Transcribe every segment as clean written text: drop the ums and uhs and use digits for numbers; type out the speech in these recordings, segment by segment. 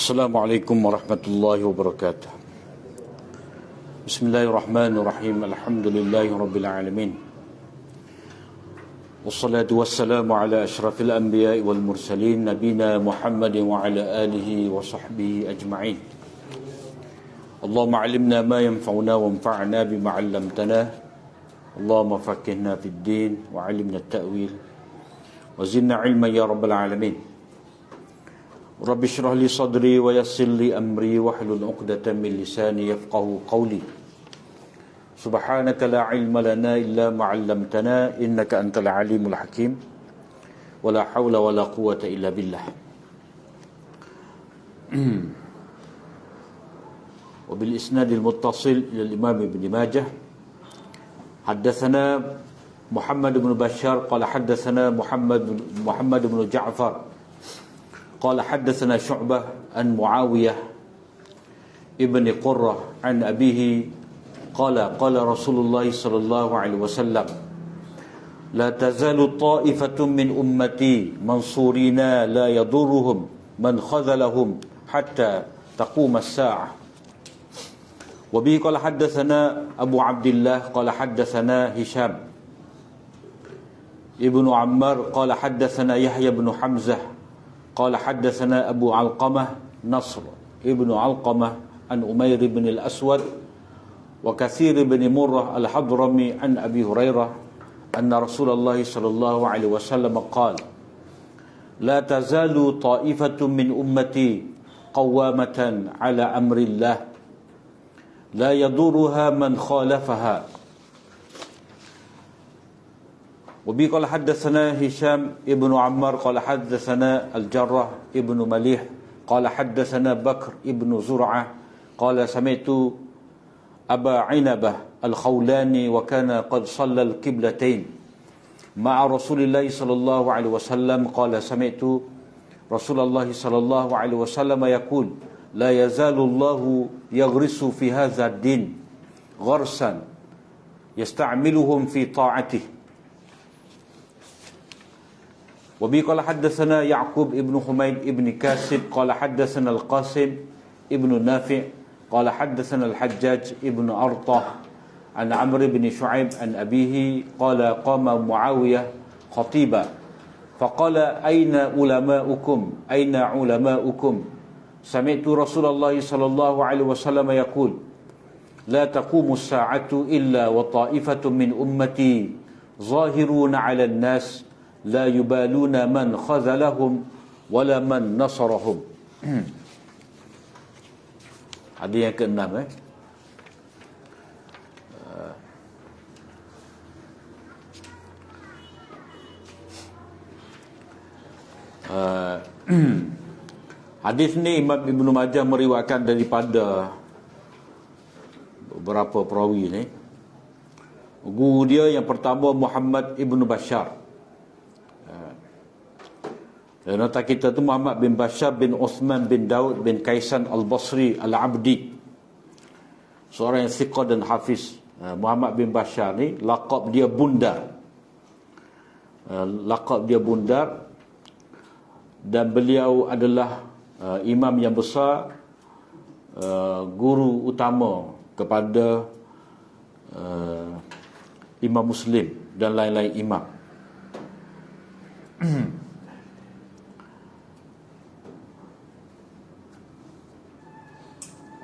Assalamualaikum warahmatullahi wabarakatuh. Bismillahirrahmanirrahim. Alhamdulillahi rabbil alamin. Wassalatu wassalamu ala asyrafil anbiya'i wal mursalin nabina Muhammadin wa ala alihi wa sahbihi ajma'in. Allahumma 'allimna ma yanfa'una wanfa'na bima 'allamtana. Allahumma faqqihna fid din wa 'allimna at-ta'wil wa zidna 'ilman ya rabbal alamin. Rabbi shrah li sadri wa yassir li amri wahlul 'uqdatam min lisani yafqahu qawli. Subhanaka la ilma lana illa ma 'allamtana innaka antal alimul hakim. Wa la hawla wa la quwwata illa billah. Wa bil isnadil muttasil ila al-Imam Ibn Majah haddatsana Muhammad bin Bashar qala haddatsana Muhammad bin Ja'far قال حدثنا شعبة عن معاوية ابن قرة عن أبيه قال رسول الله صلى الله عليه وسلم لا تزال طائفة من أمتي منصورين لا يضرهم من خذلهم حتى تقوم الساعة. وبه قال حدثنا أبو عبد الله قال حدثنا هشام ابن عمار قال حدثنا يحيى بن حمزة قال حدثنا أبو علقمة نصر ابن علقمة عن أمير بن الأسود وكثير بن مرة الحضرمي عن أبي هريرة أن رسول الله صلى الله عليه وسلم قال لا تزال طائفة من أمتي قوامة على أمر الله لا يضرها من خالفها. وبي قال حدثنا هشام ابن عمار قال حدثنا الجرة ابن مليح قال حدثنا بكر ابن زرعة قال سمعت أبا عنبة الخولاني وكان قد صلى القبلتين مع رسول الله صلى الله عليه وسلم قال سمعت رسول الله صلى الله عليه وسلم يقول لا يزال الله يغرس في هذا الدين غرسا يستعملهم في طاعته. وبي قال حدثنا يعقوب ابن حميد ابن كاسب قال حدثنا القاسم ابن نافع قال حدثنا الحجاج ابن أرطة عن عمرو بن شعيب عن أبيه قال قام معاوية خطيبا فقال أين علماؤكم سمعت رسول الله صلى الله عليه وسلم يقول لا تقوم الساعة إلا وطائفة من أمتي ظاهرون على الناس لا يبالون من خذلهم ولا من نصرهم. Hadis yang ke-6 hadis ni Imam Ibn Majah meriwayatkan daripada beberapa perawi ni. Guru dia yang pertama Muhammad Ibn Bashar. Dan nota kita tu Muhammad bin Bashar bin Uthman bin Daud bin Kaisan Al-Basri Al-Abdi, seorang yang thiqah dan hafiz. Muhammad bin Bashar ni laqab dia Bundar. Dan beliau adalah imam yang besar, guru utama kepada Imam Muslim dan lain-lain imam.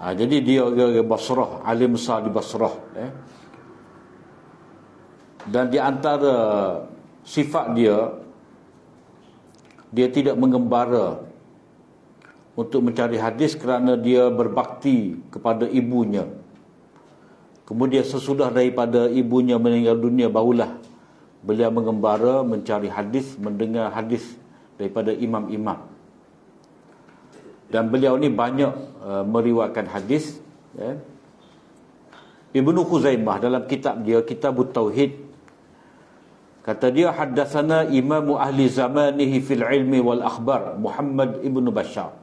Jadi dia orang Basrah, alim besar di Basrah. Dan di antara sifat dia tidak mengembara untuk mencari hadis kerana dia berbakti kepada ibunya. Kemudian sesudah daripada ibunya meninggal dunia, barulah beliau mengembara mencari hadis, mendengar hadis daripada imam-imam. Dan beliau ni banyak meriwayatkan hadis. Ibnu Khuzaimah dalam kitab dia Kitabut Tauhid kata dia haddatsana imamu ahli zamanihi fil ilmi wal akhbar Muhammad ibnu Bashar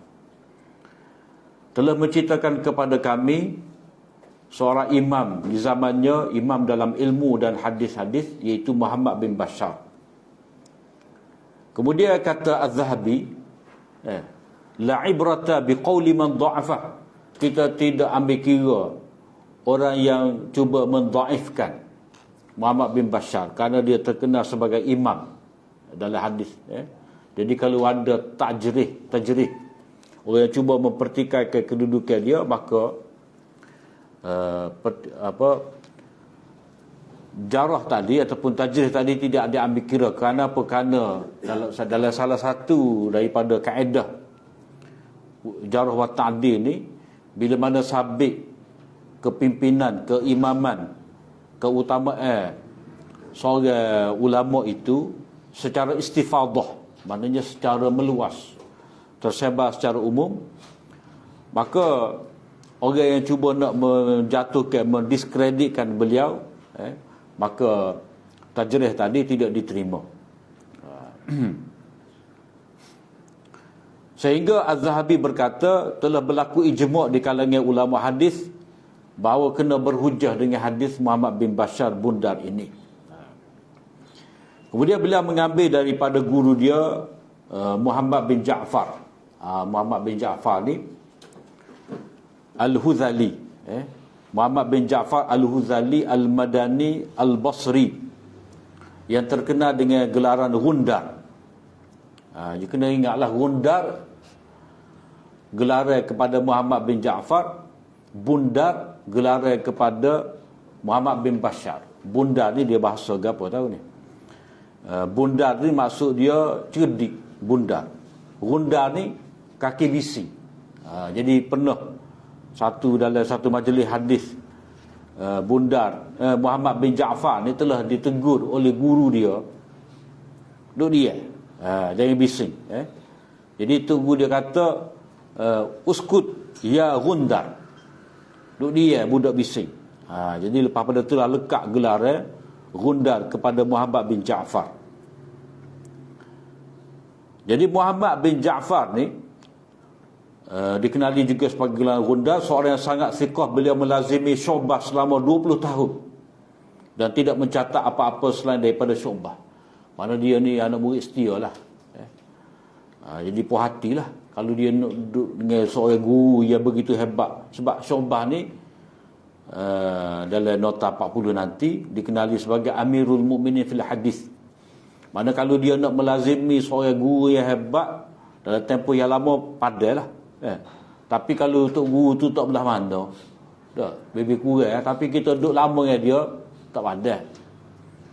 telah menceritakan kepada kami seorang imam di zamannya, imam dalam ilmu dan hadis-hadis, iaitu Muhammad bin Bashar. Kemudian kata Az-Zahabi la ibrata biqauli man dha'afa. Kita tidak ambil kira orang yang cuba mendhaifkan Muhammad bin Bashar kerana dia terkenal sebagai imam dalam hadis. Jadi kalau ada tajrih, orang yang cuba mempertikaikan kedudukan dia, maka jarah tadi ataupun tajrih tadi tidak diambil kira. Kerana apa? Kerana dalam salah satu daripada kaedah jarah wa ta'dil ni, bila mana sabit kepimpinan, keimaman, keutamaan seorang ulama itu secara istifadah, maknanya secara meluas, tersebar secara umum, maka orang yang cuba nak menjatuhkan, mendiskreditkan beliau, maka tajrih tadi tidak diterima. Sehingga Az-Zahabi berkata telah berlaku ijma' di kalangan ulama hadis bahawa kena berhujah dengan hadis Muhammad bin Bashar Bundar ini. Kemudian beliau mengambil daripada guru dia, Muhammad bin Ja'far. Muhammad bin Ja'far ni Al-Huzali, Muhammad bin Ja'far Al-Huzali Al-Madani Al-Basri, yang terkenal dengan gelaran Gundar. You kena ingatlah, Gundar gelaran kepada Muhammad bin Ja'far, Bundar gelaran kepada Muhammad bin Bashar. Bundar ni dia bahasa apa tahu ni? Bundar ni maksud dia cerdik, bundar. Gundar ni kaki bisi. Jadi pernah dalam satu majlis hadis, Bundar Muhammad bin Ja'far ni telah ditegur oleh guru dia, duk dia jangan bising. Jadi tu guru dia kata, uskut ya Gundar, duk dia budak bising. Jadi lepas pada itulah lekat gelar Gundar kepada Muhammad bin Ja'far. Jadi Muhammad bin Ja'far ni dikenali juga sebagai gelar Gundar, seorang yang sangat siqah. Beliau melazimi Syu'bah selama 20 tahun dan tidak mencatat apa-apa selain daripada Syu'bah. Mana dia ni anak murid setia lah. Jadi puas hatilah kalau dia duduk dengan seorang guru yang begitu hebat. Sebab Syu'bah ni dalam nota 40 nanti dikenali sebagai Amirul Mukminin fil Hadis. Mana kalau dia nak melazimi seorang guru yang hebat dalam tempoh yang lama, padahlah. Tapi kalau untuk guru tu tak belah mana, tak lebih kurang. Tapi kita duduk lama dengan dia, tak padah.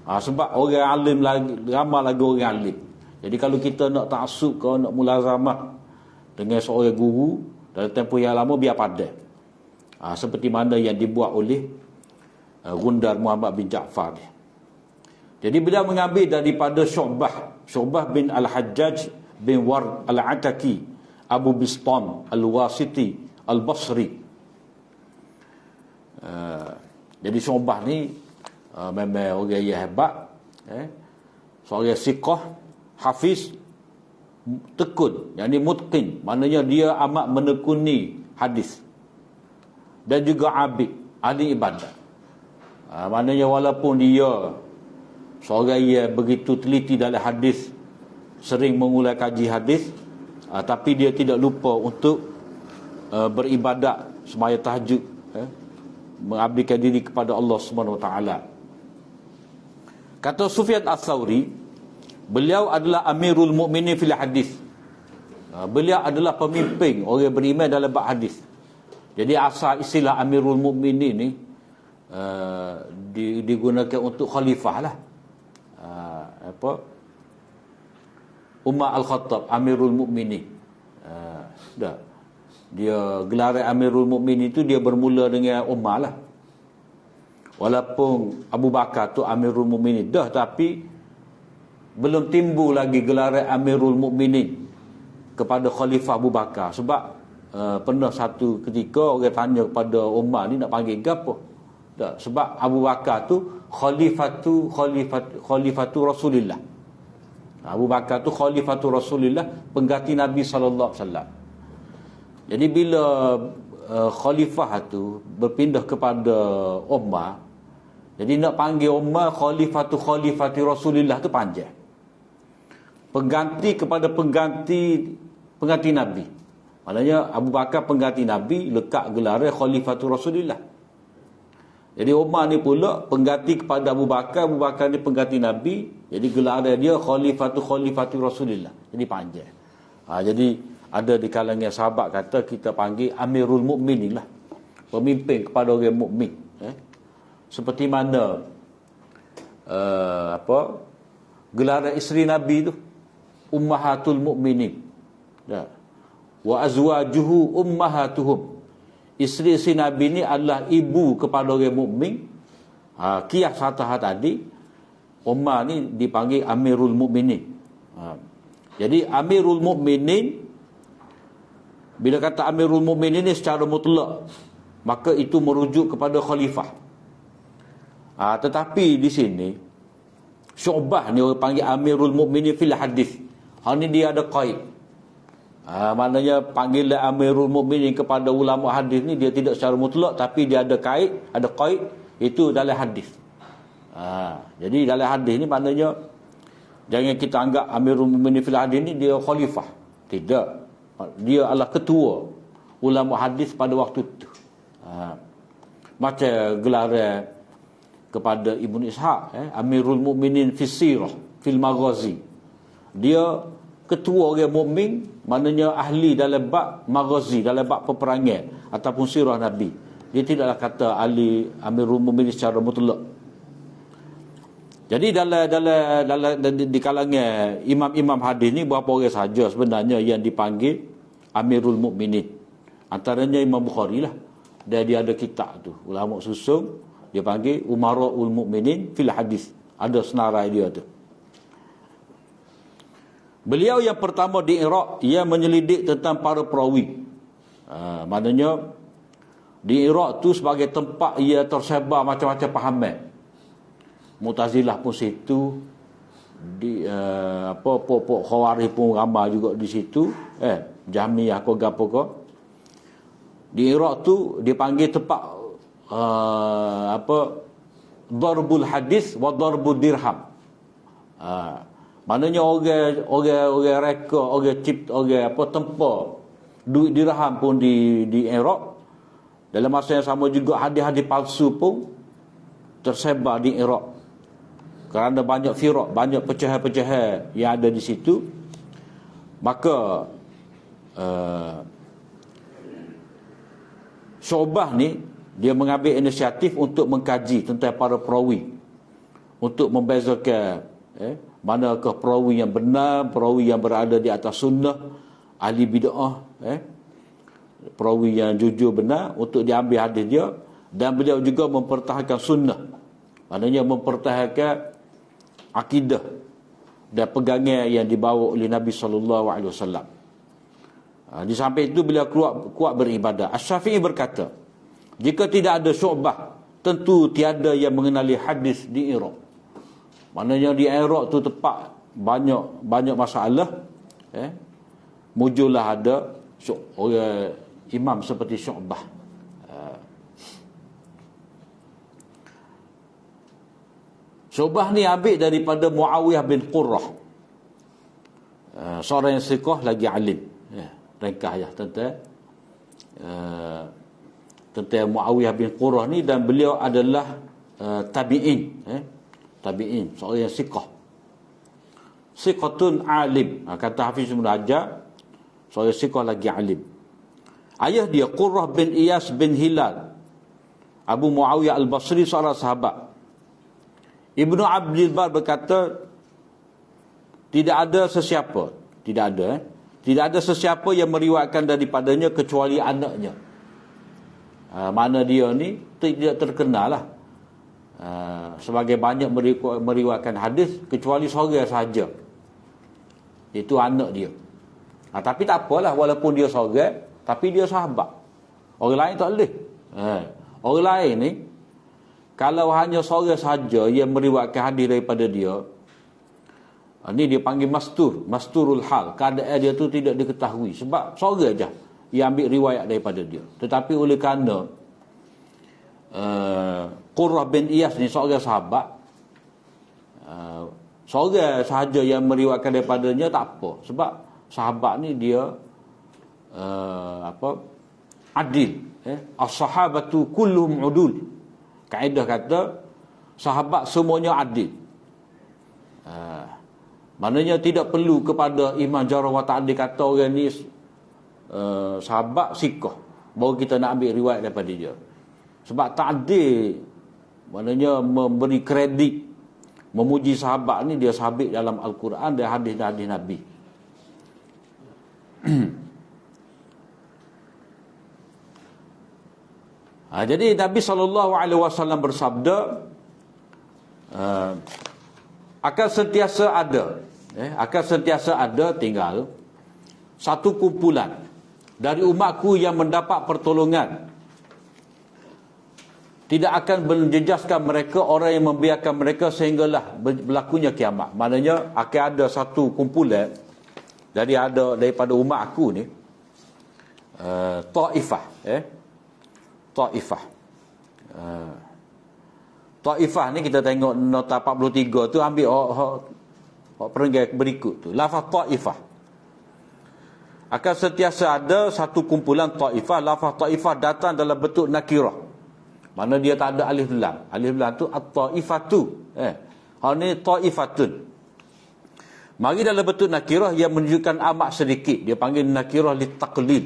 Sebab orang alim lagi, ramai lagi orang alim. Jadi kalau kita nak ta'assub ke, nak mulazamah dengan seorang guru dalam tempoh yang lama, biar padah. Seperti mana yang dibuat oleh Gundar Muhammad bin Ja'far. Jadi beliau mengambil daripada Syu'bah bin Al-Hajjaj bin Ward Al-Ataki Abu Bistam Al-Wasiti Al-Basri. Jadi Syu'bah ni memang orang yang hebat, seorang siqah, hafiz, tekun, yang ni mutqin, maknanya dia amat menekuni hadis, dan juga abid, ahli ibadat. Maknanya walaupun dia seorang yang begitu teliti dalam hadis, sering mengulang kaji hadis, tapi dia tidak lupa untuk beribadat, semaya tahajud, mengabdikan diri kepada Allah Subhanahu Wa Taala. Kata Sufyan Ats-Tsauri, beliau adalah Amirul Mukminin fil Hadis. Beliau adalah pemimpin orang beriman dalam bab hadis. Jadi asal istilah Amirul Mukminin ni digunakan untuk khalifah lah. Umar Al-Khattab, Amirul Mukminin. Dia gelaran Amirul Mukminin itu dia bermula dengan Umar lah. Walaupun Abu Bakar tu Amirul Mukminin dah, tapi belum timbul lagi gelaran Amirul Mukminin kepada Khalifah Abu Bakar. Sebab pernah satu ketika orang tanya kepada Umar ni nak panggil apa? Sebab Abu Bakar tu Khalifatu Rasulillah. Abu Bakar tu Khalifatu Rasulillah, pengganti Nabi sallallahu alaihi wasallam. Jadi bila khalifah tu berpindah kepada Umar, jadi nak panggil Umar Khalifati Rasulillah tu panjang. Pengganti kepada pengganti Nabi. Maknanya Abu Bakar pengganti Nabi, lekat gelar Khalifatul Rasulillah. Jadi Umar ni pula pengganti kepada Abu Bakar, Abu Bakar ni pengganti Nabi, jadi gelar dia Khalifatul Rasulillah. Jadi panjang. Jadi ada di kalangan sahabat kata kita panggil Amirul Mukminin lah, pemimpin kepada orang mukmin. Seperti mana gelaran isteri Nabi tu Ummahatul Mukminin. Wa azwajuhu ummahatuhum. Isteri-isteri Nabi ni adalah ibu kepada orang mukmin. Qiyas Satah tadi, Umar ni dipanggil Amirul Mukminin. Jadi Amirul Mukminin, bila kata Amirul Mukminin ni secara mutlak, maka itu merujuk kepada khalifah. Tetapi di sini Syu'bah ni orang panggil Amirul Mukminin fil hadis. Hal ni dia ada qaid. Maknanya panggilan Amirul Mukminin kepada ulama hadis ni dia tidak secara mutlak, tapi dia ada kait, ada qaid, itu dalam hadis. Jadi dalam hadis ni maknanya jangan kita anggap Amirul Mukminin fil hadis ni dia khalifah. Tidak. Dia adalah ketua ulama hadis pada waktu itu. Macam gelaran kepada Ibnu Ishaq, Amirul Mukminin fis sirah fil maghazi. Dia ketua orang mukmin, maknanya ahli dalam bab maghazi, dalam bab peperangan ataupun sirah Nabi. Dia tidaklah kata ahli Amirul Mukminin secara mutlak. Jadi dalam di kalangan imam-imam hadis ni berapa orang saja sebenarnya yang dipanggil Amirul Mukminin. Antaranya Imam Bukhari lah. Dia ada kitab tu, ulama susung, dia panggil Umaraul Mukminin fil hadis. Ada senarai dia tu. Beliau yang pertama di Iraq, ia menyelidik tentang para perawi. Maknanya di Iraq tu sebagai tempat ia tersebar macam-macam pahaman. Mu'tazilah pun situ, di pokok Khawarij pun ramai juga di situ, Jahmiyah ko gapo ko. Di Iraq tu dipanggil tempat darbul hadis wa darbul dirham. Maknanya orang reka, orang cipta, orang tempa duit dirham pun di Iraq. Dalam masa yang sama juga hadis-hadis palsu pun tersebar di Iraq. Kerana banyak firaq, banyak pecahan-pecahan yang ada di situ, maka Syu'bah ni dia mengambil inisiatif untuk mengkaji tentang para perawi, untuk membezakan manakah perawi yang benar, perawi yang berada di atas sunnah, ahli bid'ah, perawi yang jujur benar, untuk diambil hadis dia. Dan beliau juga mempertahankan sunnah, maknanya mempertahankan akidah dan pegangan yang dibawa oleh Nabi SAW. Di samping itu beliau kuat beribadah. Asy-Syafi'i berkata, jika tidak ada Syu'bah, tentu tiada yang mengenali hadis di Iraq. Maknanya di Iraq tu tempat banyak masalah, muncullah ada orang imam seperti Syu'bah. Syu'bah ni ambil daripada Muawiyah bin Qurrah, seorang yang siqah lagi alim. Ringkas ya tentang Muawiyah bin Qurrah ni, dan beliau adalah tabi'in, seorang yang siqah, siqatun alim. Kata Hafiz Ibn Hajar, seorang siqah lagi alim. Ayah dia Qurrah bin Iyas bin Hilal Abu Muawiyah al-Basri, seorang sahabat. Ibnu Abdul Bar berkata, tidak ada sesiapa yang meriwayatkan daripadanya kecuali anaknya. Mana dia ni tidak terkenal lah sebagai banyak meriwayatkan hadis, kecuali seorang sahaja, itu anak dia. Tapi tak apalah, walaupun dia seorang, tapi dia sahabat, orang lain tak boleh. Orang lain ni, kalau hanya seorang sahaja yang meriwayatkan hadis daripada dia, ni dia panggil masturul hal, keadaan dia tu tidak diketahui, sebab seorang aja yang ambil riwayat daripada dia. Tetapi oleh kerana Qurrah bin Iyas ni seorang sahabat, seorang sahaja yang meriwayatkan daripadanya tak apa, sebab sahabat ni dia adil. As-sahabatu kulluhum udul. Kaedah kata sahabat semuanya adil. Maknanya tidak perlu kepada Imam Jarrah wa Ta'dil kata orang ni sahabat sikoh baru kita nak ambil riwayat daripada dia. Sebab ta'dil maknanya memberi kredit, memuji sahabat ni dia sabit dalam Al-Quran dan hadis-hadis Nabi. Jadi Nabi SAW bersabda, akan sentiasa ada tinggal satu kumpulan dari umatku yang mendapat pertolongan, tidak akan menjejaskan mereka orang yang membiarkan mereka sehinggalah berlakunya kiamat. Maknanya akan ada satu kumpulan daripada umat aku ni, Taifah, Taifah. Taifah ni kita tengok nota 43 tu, ambil perenggan berikut tu. Lafaz Taifah. Akan sentiasa ada satu kumpulan Taifah. Lafaz Taifah datang dalam bentuk nakirah. Mana dia tak ada alif lam. Alif lam tu at-taifatu. Ni taifatun. Mari dalam bentuk nakirah yang menunjukkan amat sedikit. Dia panggil nakirah li taqlil.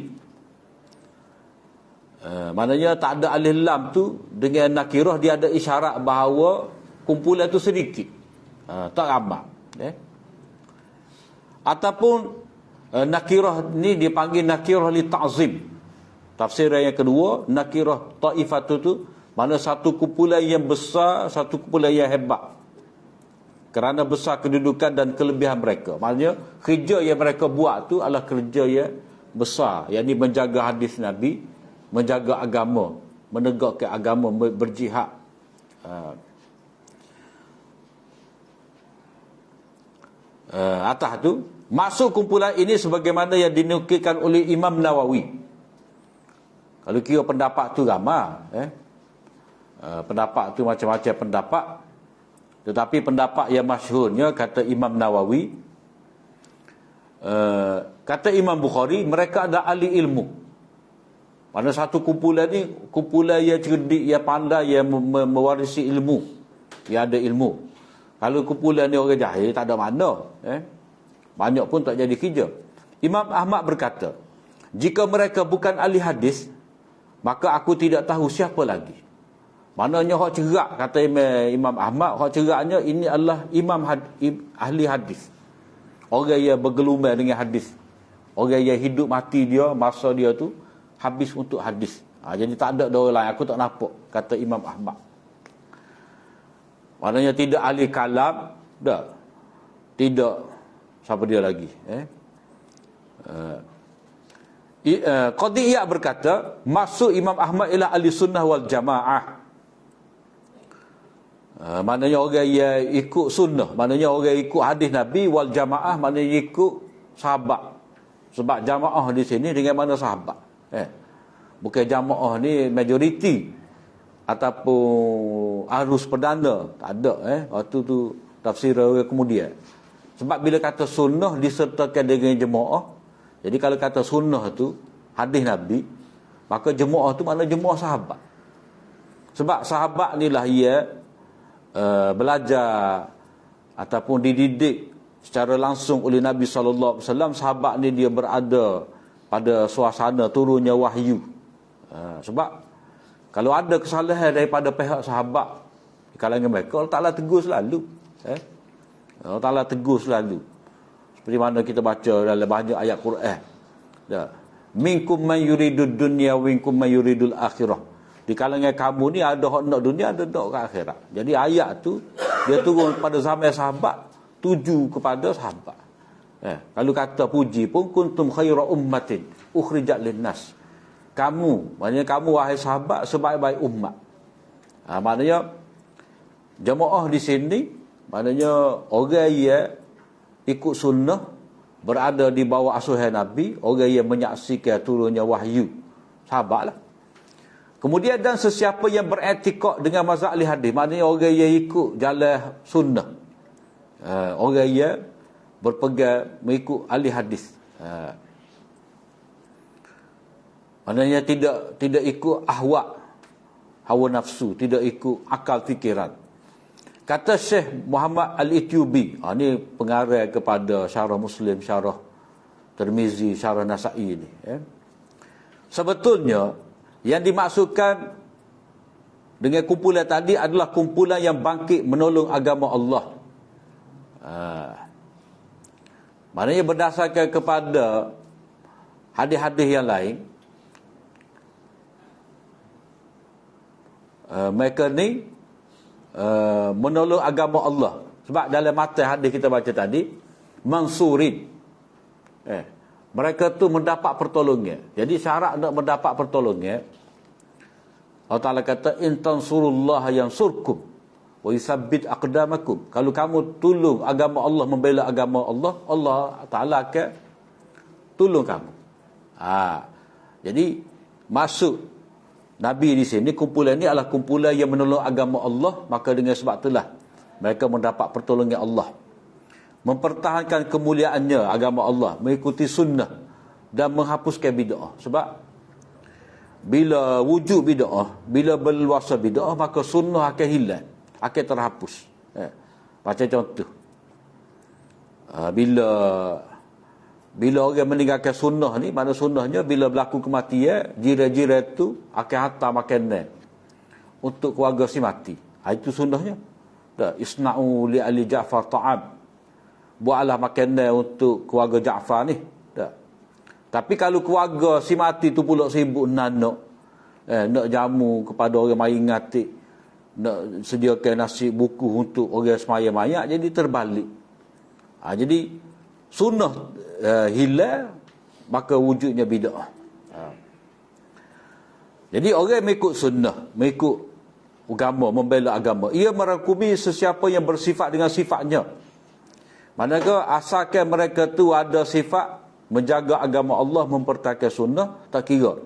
Maknanya tak ada alif lam tu, dengan nakirah dia ada isyarat bahawa kumpulan tu sedikit, tak ramai. Ataupun nakirah ni dipanggil nakirah li ta'zim. Tafsiran yang kedua, nakirah taifatu tu mana satu kumpulan yang besar, satu kumpulan yang hebat kerana besar kedudukan dan kelebihan mereka. Maknanya kerja yang mereka buat tu adalah kerja yang besar, yakni menjaga hadis Nabi, menjaga agama, menegakkan agama, berjihad. Atas tu, masuk kumpulan ini sebagaimana yang dinukilkan oleh Imam Nawawi. Kalau kira pendapat tu ramai, pendapat tu macam-macam pendapat, tetapi pendapat yang masyhurnya kata Imam Nawawi, kata Imam Bukhari, mereka ada ahli ilmu. Mana satu kumpulan ni kumpulan yang cerdik, yang pandai, yang mewarisi ilmu, yang ada ilmu. Kalau kumpulan ni orang jahil, tak ada mana, banyak pun tak jadi kerja. Imam Ahmad berkata, jika mereka bukan ahli hadis, maka aku tidak tahu siapa lagi. Maknanya hak cerak, kata Imam Ahmad, hak ceraknya ini adalah ahli hadis. Orang yang bergelumai dengan hadis. Orang yang hidup mati dia, masa dia tu habis untuk hadis. Jadi tak ada orang lain, aku tak nampak, kata Imam Ahmad. Maknanya tidak ahli kalam, dah. Tidak, siapa dia lagi? Qadi Iyad berkata, maksud Imam Ahmad ialah ahli sunnah wal jamaah. Maknanya orang yang ikut sunnah, maknanya orang yang ikut hadis Nabi, wal jamaah maknanya ikut sahabat. Sebab jamaah di sini dengan mana sahabat. Bukan jamaah ni majoriti ataupun arus perdana, tak ada. Waktu tu tafsir orang kemudian. Sebab bila kata sunnah disertakan dengan jemaah, jadi kalau kata sunnah tu hadis Nabi, maka jemaah tu makna jemaah sahabat. Sebab sahabat ni lah ia belajar ataupun dididik secara langsung oleh Nabi SAW. Sahabat ni dia berada pada suasana turunnya wahyu. Sebab kalau ada kesalahan daripada pihak sahabat di kalangan mereka, Allah Ta'ala tegur selalu. Allah Ta'ala tegur selalu. Seperti mana kita baca dalam banyak ayat Quran. Minkum man yuridud dunya wa minkum man yuridul akhirah. Di kalangan kamu ni ada hak nak dunia, ada nak ke akhirat. Jadi ayat tu dia turun pada zaman sahabat, tuju kepada sahabat. Kalau kata puji pun, kuntum khaira ummatin ukhrijat linnas. Kamu, maknanya kamu wahai sahabat sebaik-baik umat. Maknanya jemaah di sini maknanya orang yang ikut sunnah, berada di bawah asuhan Nabi, orang yang menyaksikan turunnya wahyu, sahabatlah. Kemudian dan sesiapa yang beretikad dengan mazhab ahli hadis, maknanya orang yang ikut jalan sunnah, orang yang berpegang mengikut ahli hadis. Maknanya tidak ikut ahwa, hawa nafsu, tidak ikut akal fikiran. Kata Syekh Muhammad Al-Ethiopi, ini pengarah kepada Syarah Muslim, Syarah Tirmizi, Syarah Nasa'i ini. Sebetulnya yang dimaksudkan dengan kumpulan tadi adalah kumpulan yang bangkit menolong agama Allah. Maknanya berdasarkan kepada hadis-hadis yang lain, mereka ni menolong agama Allah. Sebab dalam matan hadis kita baca tadi, mansurin, mereka tu mendapat pertolongan. Jadi syarat nak mendapat pertolongan, Allah Ta'ala kata, in tansurullah yansurkum wa yusabbit aqdamakum. Kalau kamu tolong agama Allah, membela agama Allah, Allah Ta'ala akan tolong kamu. Jadi maksud Nabi di sini, kumpulan ini adalah kumpulan yang menolong agama Allah. Maka dengan sebab itulah mereka mendapat pertolongan Allah, mempertahankan kemuliaannya agama Allah, mengikuti sunnah dan menghapuskan bid'ah. Sebab bila wujud bid'ah, bila berluasa bid'ah, maka sunnah akan hilang, akan terhapus. Macam contoh, bila orang meninggalkan sunnah ni, mana sunnahnya bila berlaku kematian, jiran-jiran tu akan hantar makanan untuk keluarga si mati. Itu sunnahnya. Isna'u li ali Ja'far ta'am. Buatlah makanan untuk keluarga Ja'far ni. Tapi kalau keluarga si mati tu pula sibuk nak jamu kepada orang mai ngati, nak sediakan nasi buku untuk orang semaya mayat, jadi terbalik. Jadi sunnah hilang, maka wujudnya bid'ah. Jadi orang mengikut sunnah, mengikut agama, membela agama, ia merangkumi sesiapa yang bersifat dengan sifatnya. Manakah asalkan mereka tu ada sifat menjaga agama Allah, mempertahankan sunnah, tak kira.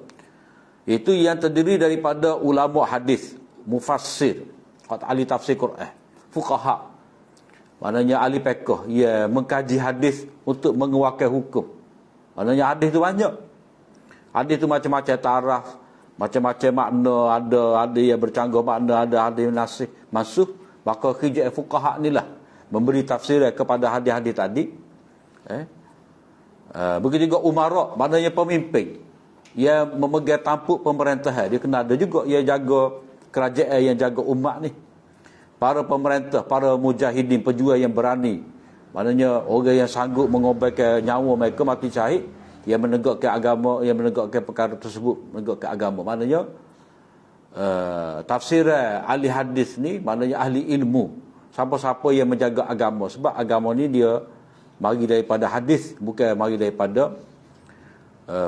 Itu yang terdiri daripada ulama hadis, mufassir, ahli tafsir Quran, fuqaha, maknanya ahli fiqh, ia mengkaji hadis untuk mengeluarkan hukum. Maknanya hadis tu banyak. Hadis tu macam-macam taraf, macam-macam makna, ada yang bercanggah makna, ada yang nasih masuk. Maka kerja fuqaha inilah memberi tafsir kepada hadis-hadis tadi. Begitu juga umara, maknanya pemimpin yang memegang tampuk pemerintahan. Dia kena ada juga yang jaga kerajaan, yang jaga umat ni. Para pemerintah, para mujahidin, pejuang yang berani, maknanya orang yang sanggup mengorbankan nyawa mereka mati syahid, yang menegakkan agama, yang menegakkan perkara tersebut, menegakkan agama. Maknanya tafsir ahli hadis ni, maknanya ahli ilmu, siapa-siapa yang menjaga agama. Sebab agama ni dia mari daripada hadis, bukan mari daripada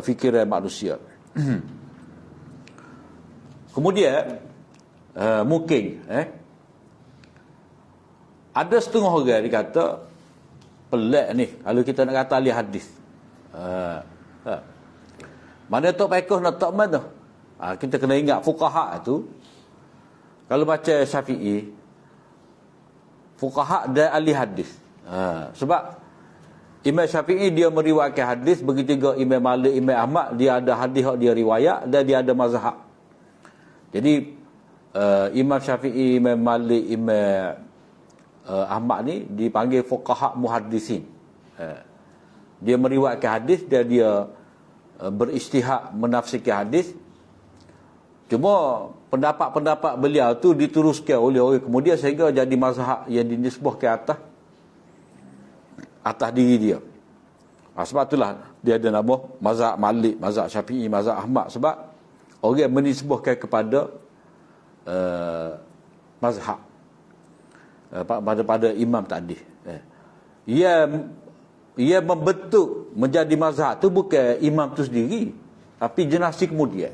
fikiran manusia. Kemudian mungkin ada setengah orang dia kata pelik ni kalau kita nak kata ahli hadis. Mana tok fiqh nak tak mana? Kita kena ingat fuqaha tu, kalau baca Syafi'i, fuqaha dan ahli hadis. Sebab Imam Syafi'i dia meriwayatkan hadis, begitu juga Imam Malik, Imam Ahmad, dia ada hadis yang dia riwayat dan dia ada mazhab. Jadi Imam Syafi'i, Imam Malik, Imam Ahmad ni dipanggil fuqaha muhaddisin. Dia meriwayatkan hadis dan dia beristihad menafsirkan hadis. Cuma pendapat-pendapat beliau tu diteruskan oleh orang kemudian sehingga jadi mazhab yang dinisbahkan atas diri dia. Sebab itulah dia ada nama mazhab Malik, mazhab Syafi'i, mazhab Ahmad. Sebab orang menisbahkan kepada mazhab pada imam tadi. Ia membentuk menjadi mazhab tu bukan imam tu sendiri, tapi generasi kemudian.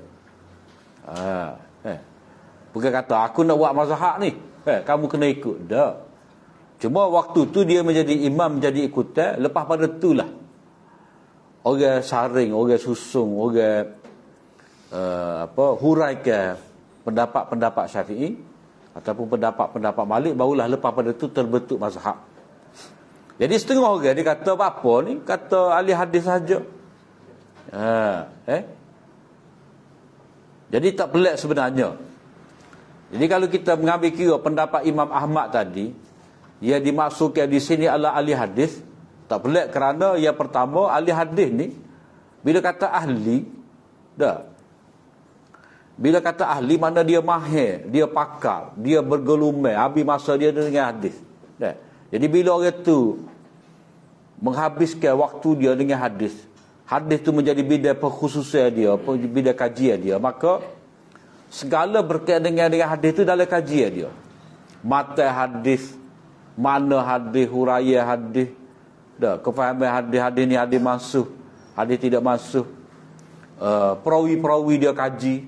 Bukan kata aku nak buat mazhab ni, kamu kena ikut. Tak. Cuma waktu tu dia menjadi imam, menjadi ikutan. Lepas pada itulah orang saring, orang susung, orang huraikan pendapat-pendapat Syafi'i ataupun pendapat-pendapat Malik, barulah lepas pada itu terbentuk mazhab. Jadi setengah orang dia kata apa ni? Kata ahli hadis saja. Jadi tak pelik sebenarnya. Jadi kalau kita mengambil kira pendapat Imam Ahmad tadi, ia dimaksudkan di sini adalah ahli hadis, tak pelik kerana yang pertama ahli hadis ni bila kata ahli, bila kata ahli mana dia mahir, dia pakar, dia bergelumai, habis masa dia dengan hadis. Jadi bila orang tu menghabiskan waktu dia dengan hadis, hadis tu menjadi bidang perkhususan dia, bidang kajian dia, maka segala berkaitan dengan hadis tu dalam kajian dia. Matan hadis, mana hadis, huraian hadis, kefahaman hadis ni hadis masuk, hadis tidak masuk, perawi-perawi dia kaji.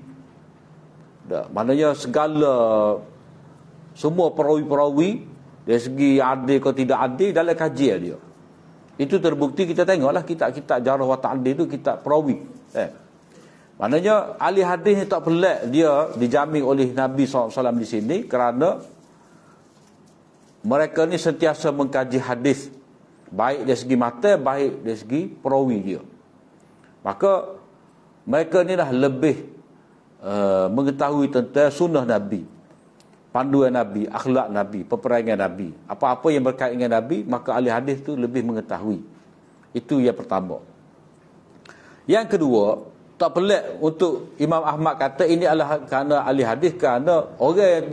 Maknanya segala semua perawi-perawi dari segi adil atau tidak adil dalam kajian dia. Itu terbukti, kita tengoklah kitab-kitab jarh wa ta'dil tu, kitab perawi. Maknanya ahli hadis ni tak pelik dia dijamin oleh Nabi SAW di sini kerana mereka ni sentiasa mengkaji hadis, baik dari segi matan, baik dari segi perawi dia. Maka mereka ni dah lebih mengetahui tentang sunnah Nabi, panduan Nabi, akhlak Nabi, peperangan Nabi, apa-apa yang berkaitan dengan Nabi, maka ahli hadis tu lebih mengetahui. Itu yang pertama. Yang kedua, tak pelik untuk Imam Ahmad kata ini adalah kerana ahli hadis, kerana orang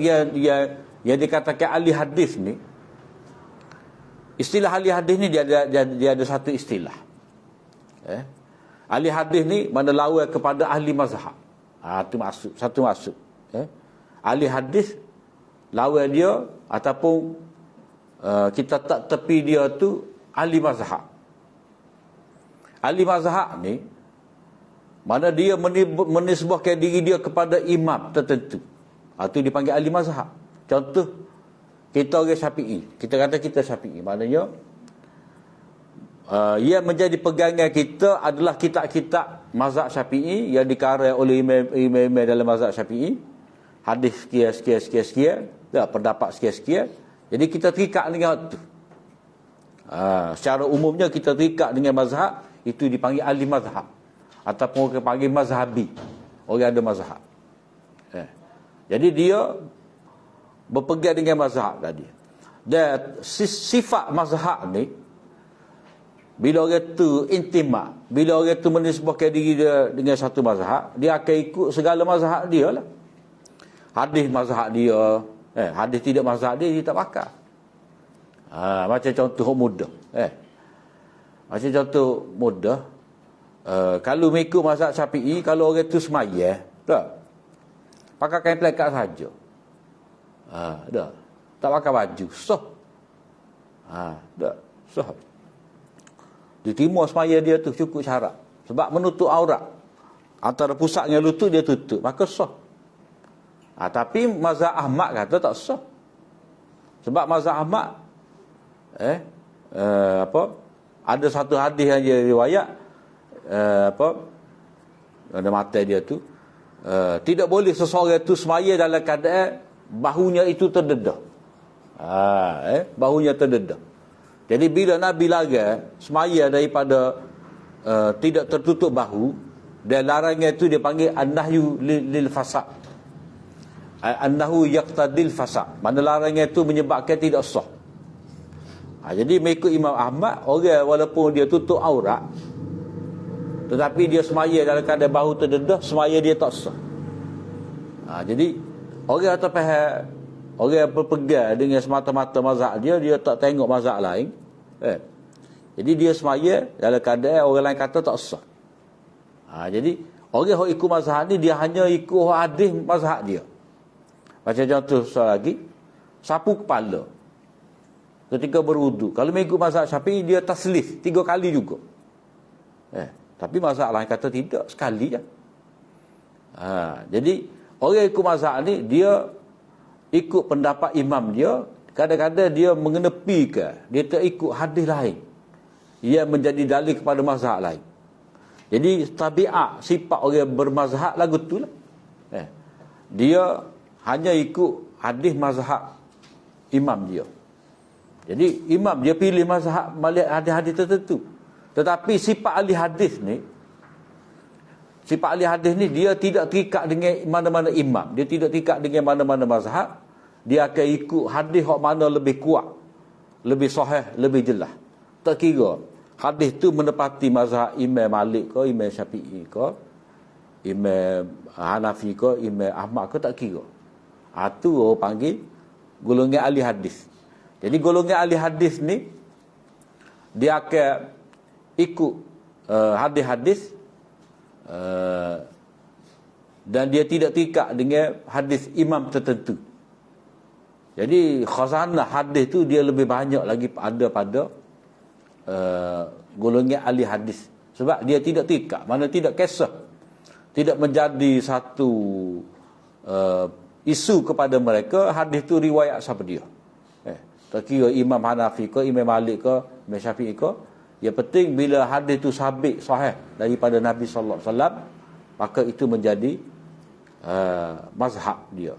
yang dikatakan ahli hadis ni, istilah ahli hadis ni dia ada satu istilah. Ahli hadis ni mana lawan kepada ahli mazhab. Itu maksud, satu maksud. Ahli hadis lawan dia ataupun kita tak tepi dia tu ahli mazhab. Ahli mazhab ni mana dia menisbahkan diri dia kepada imam tertentu. Itu dipanggil ahli mazhab. Contoh, kita orang Syafi'i. Kita kata kita Syafi'i. Maknanya, yang menjadi pegangan kita adalah kitab-kitab mazhab Syafi'i yang dikarang oleh imam-imam dalam mazhab Syafi'i. Hadis sekian, pendapat sekian. Jadi kita terikat dengan itu. Secara umumnya kita terikat dengan mazhab, itu dipanggil ahli mazhab. Ataupun orang panggil mazhabi, orang ada mazhab. Jadi dia berpegang dengan mazhab tadi. Dan sifat mazhab ni, bila orang tu intimat, bila orang tu menisbahkan diri dia dengan satu mazhab, dia akan ikut segala mazhab dia lah. Hadis mazhab dia, hadis tidak mazhab dia tak pakai. Macam contoh mudah. Macam contoh mudah. Kalau mengikut mazhab Syafi'i, kalau orang tu semaya, pakai kain pelekat saja. Tak pakai baju, sah. Sah. Diterima semaya dia tu cukup syarat. Sebab menutup aurat. Antara pusat dengan lutut dia tutup, maka sah. Tapi mazhab Ahmad kata tak sah. Sebab mazhab Ahmad ada satu hadis yang dia riwayat, ada mata dia tu, tidak boleh seseorang itu semaya dalam keadaan bahunya itu terdedah. Bahunya terdedah. Jadi bila Nabi larang semaya daripada tidak tertutup bahu, dan larangan itu dia panggil an-nahyu lil fasad. An-nahyu yaqtadil fasad. Mana larangan itu menyebabkan tidak sah. Jadi mengikut Imam Ahmad, orang walaupun dia tutup aurat, tetapi dia semaya dalam keadaan bahu terdedah, semaya dia tak sah. Jadi orang tak faham, orang berpegang dengan semata-mata mazhab dia tak tengok mazhab lain. Jadi dia semaya dalam keadaan orang lain kata tak sah. Jadi orang yang ikut mazhab ni, dia hanya ikut hadis mazhab dia. Macam contoh soal lagi, sapu kepala ketika berwudu. Kalau mengikut mazhab Syafi'i, dia taslif 3 kali juga. Tapi mazhab lain kata tidak, sekali je. Jadi orang ikut mazhab ni, dia ikut pendapat imam dia. Kadang-kadang dia mengenepikan, dia tak ikut hadis lain yang menjadi dalil kepada mazhab lain. Jadi tabiat sifat orang bermazhab lagu tu lah. Dia hanya ikut hadis mazhab imam dia. Jadi imam dia pilih mazhab hadis-hadis tertentu. Tetapi sifat ahli hadis ni, Sifat ahli hadis ni dia tidak terikat dengan mana-mana imam, dia tidak terikat dengan mana-mana mazhab. Dia akan ikut hadis hak mana lebih kuat, lebih sahih, lebih jelas. Tak kira hadis tu menepati mazhab Imam Malik ke, Imam Syafi'i ke, Imam Hanafi ke, Imam Ahmad ke, tak kira. Itu orang panggil golongan ahli hadis. Jadi golongan ahli hadis ni dia akan ikut hadis-hadis dan dia tidak terikat dengan hadis imam tertentu. Jadi khazanah hadis tu dia lebih banyak lagi ada pada golongan ahli hadis. Sebab dia tidak terikat, mana tidak kisah, tidak menjadi satu isu kepada mereka hadis tu riwayat siapa dia. Tak kira Imam Hanafi ke, Imam Malik ke, Imam Syafi'i ke, yang penting bila hadis tu sabit sahih daripada Nabi sallallahu alaihi wasallam, maka itu menjadi mazhab dia.